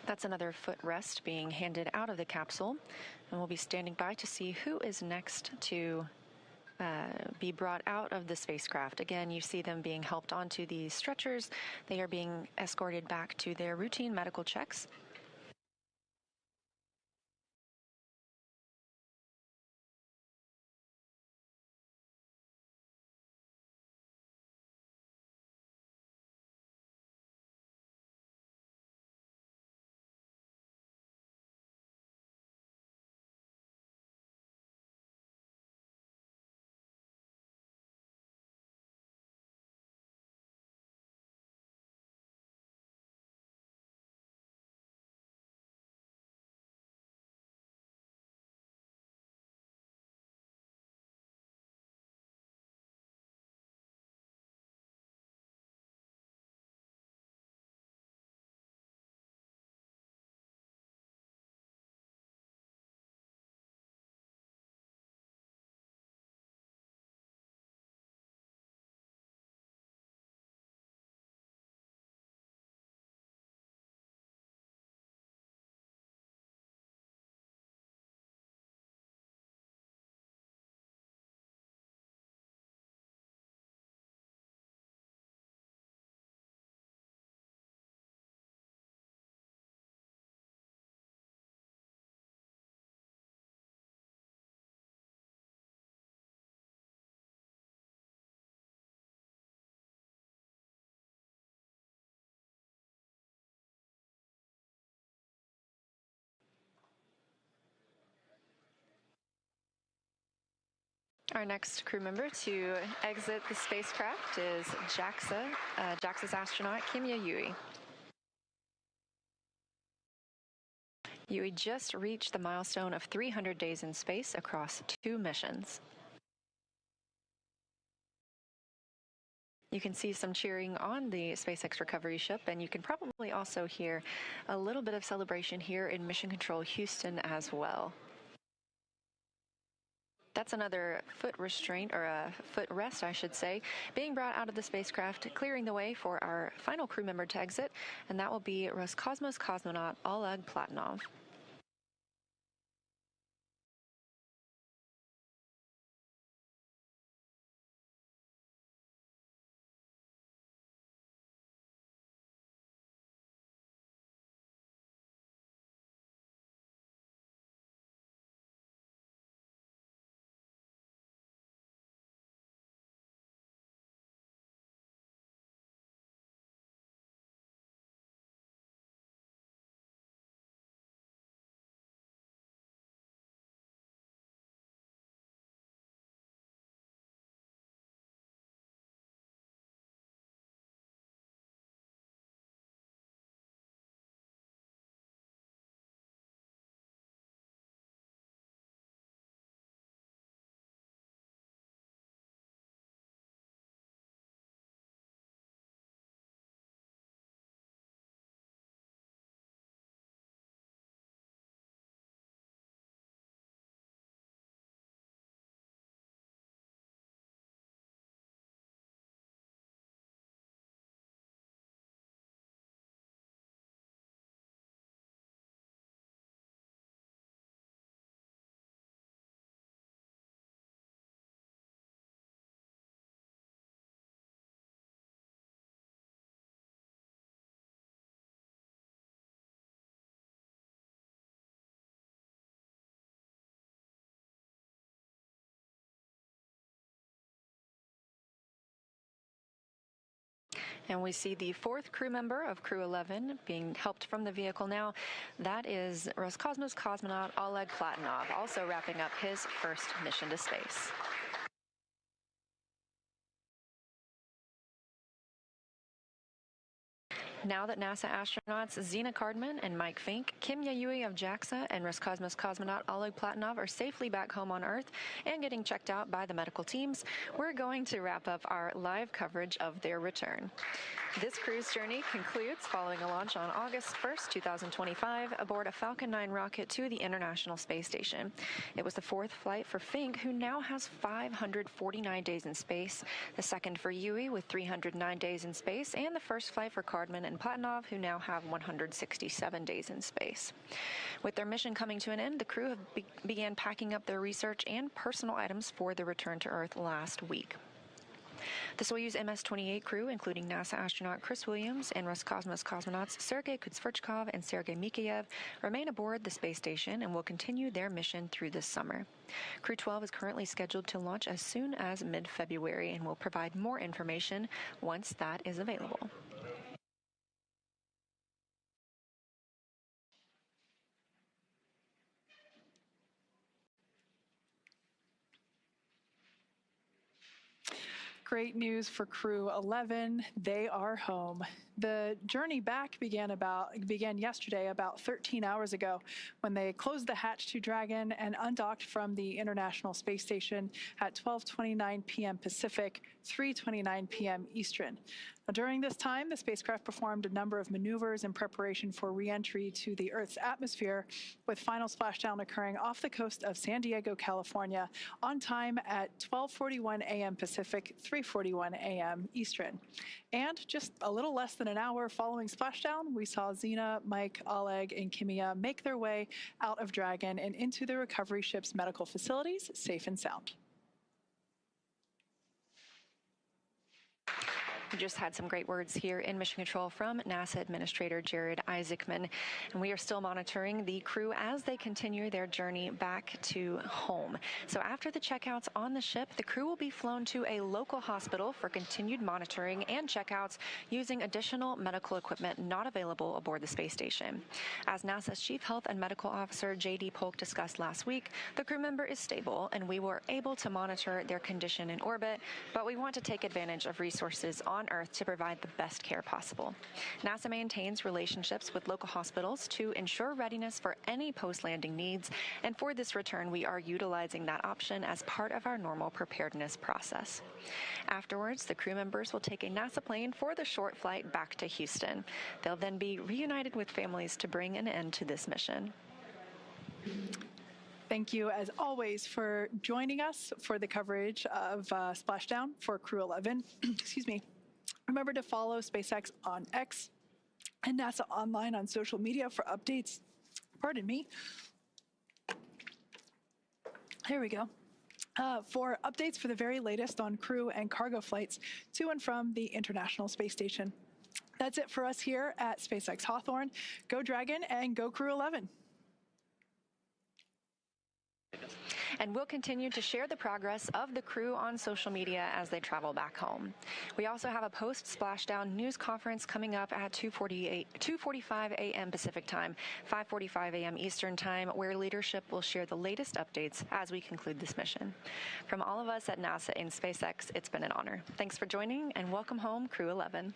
That's another footrest being handed out of the capsule, and we'll be standing by to see who is next to be brought out of the spacecraft. Again, you see them being helped onto these stretchers. They are being escorted back to their routine medical checks. Our next crew member to exit the spacecraft is JAXA's astronaut Kimiya Yui. Yui just reached the milestone of 300 days in space across 2 missions. You can see some cheering on the SpaceX recovery ship, and you can probably also hear a little bit of celebration here in Mission Control Houston as well. That's another foot restraint, or a foot rest, I should say, being brought out of the spacecraft, clearing the way for our final crew member to exit, and that will be Roscosmos cosmonaut Oleg Platonov. And we see the fourth crew member of Crew-11 being helped from the vehicle now. That is Roscosmos cosmonaut Oleg Platonov, also wrapping up his first mission to space. Now that NASA astronauts Zena Cardman and Mike Fincke, Kimiya Yui of JAXA, and Roscosmos cosmonaut Oleg Platonov are safely back home on Earth and getting checked out by the medical teams, we're going to wrap up our live coverage of their return. This crew's journey concludes following a launch on August 1st, 2025, aboard a Falcon 9 rocket to the International Space Station. It was the fourth flight for Fincke, who now has 549 days in space, the second for Yui with 309 days in space, and the first flight for Cardman and Platonov, who now have 167 days in space. With their mission coming to an end, the crew began packing up their research and personal items for the return to Earth last week. The Soyuz MS-28 crew, including NASA astronaut Chris Williams and Roscosmos cosmonauts Sergei Kutsverchkov and Sergei Mikheyev, remain aboard the space station and will continue their mission through this summer. Crew-12 is currently scheduled to launch as soon as mid-February and will provide more information once that is available. Great news for Crew-11. They are home. The journey back began yesterday, about 13 hours ago, when they closed the hatch to Dragon and undocked from the International Space Station at 12:29 p.m. Pacific, 3:29 p.m. Eastern. Now, during this time, the spacecraft performed a number of maneuvers in preparation for re-entry to the Earth's atmosphere, with final splashdown occurring off the coast of San Diego, California, on time at 12:41 a.m. Pacific, 3:41 a.m. Eastern. And just a little less than an hour following splashdown, we saw Zena, Mike, Oleg, and Kimiya make their way out of Dragon and into the recovery ship's medical facilities, safe and sound. We just had some great words here in Mission Control from NASA Administrator Jared Isaacman, and we are still monitoring the crew as they continue their journey back to home. So after the checkouts on the ship, the crew will be flown to a local hospital for continued monitoring and checkouts using additional medical equipment not available aboard the space station. As NASA's Chief Health and Medical Officer J.D. Polk discussed last week, the crew member is stable and we were able to monitor their condition in orbit, but we want to take advantage of resources on Earth to provide the best care possible. NASA maintains relationships with local hospitals to ensure readiness for any post-landing needs, and for this return, we are utilizing that option as part of our normal preparedness process. Afterwards, the crew members will take a NASA plane for the short flight back to Houston. They'll then be reunited with families to bring an end to this mission. Thank you, as always, for joining us for the coverage of Splashdown for Crew-11. Excuse me. Remember to follow SpaceX on X and NASA Online on social media for updates. Pardon me. Here we go. For updates for the very latest on crew and cargo flights to and from the International Space Station. That's it for us here at SpaceX Hawthorne. Go Dragon and go Crew-11. And we'll continue to share the progress of the crew on social media as they travel back home. We also have a post-splashdown news conference coming up at 2:45 a.m. Pacific time, 5:45 a.m. Eastern time, where leadership will share the latest updates as we conclude this mission. From all of us at NASA and SpaceX, it's been an honor. Thanks for joining, and welcome home, Crew-11.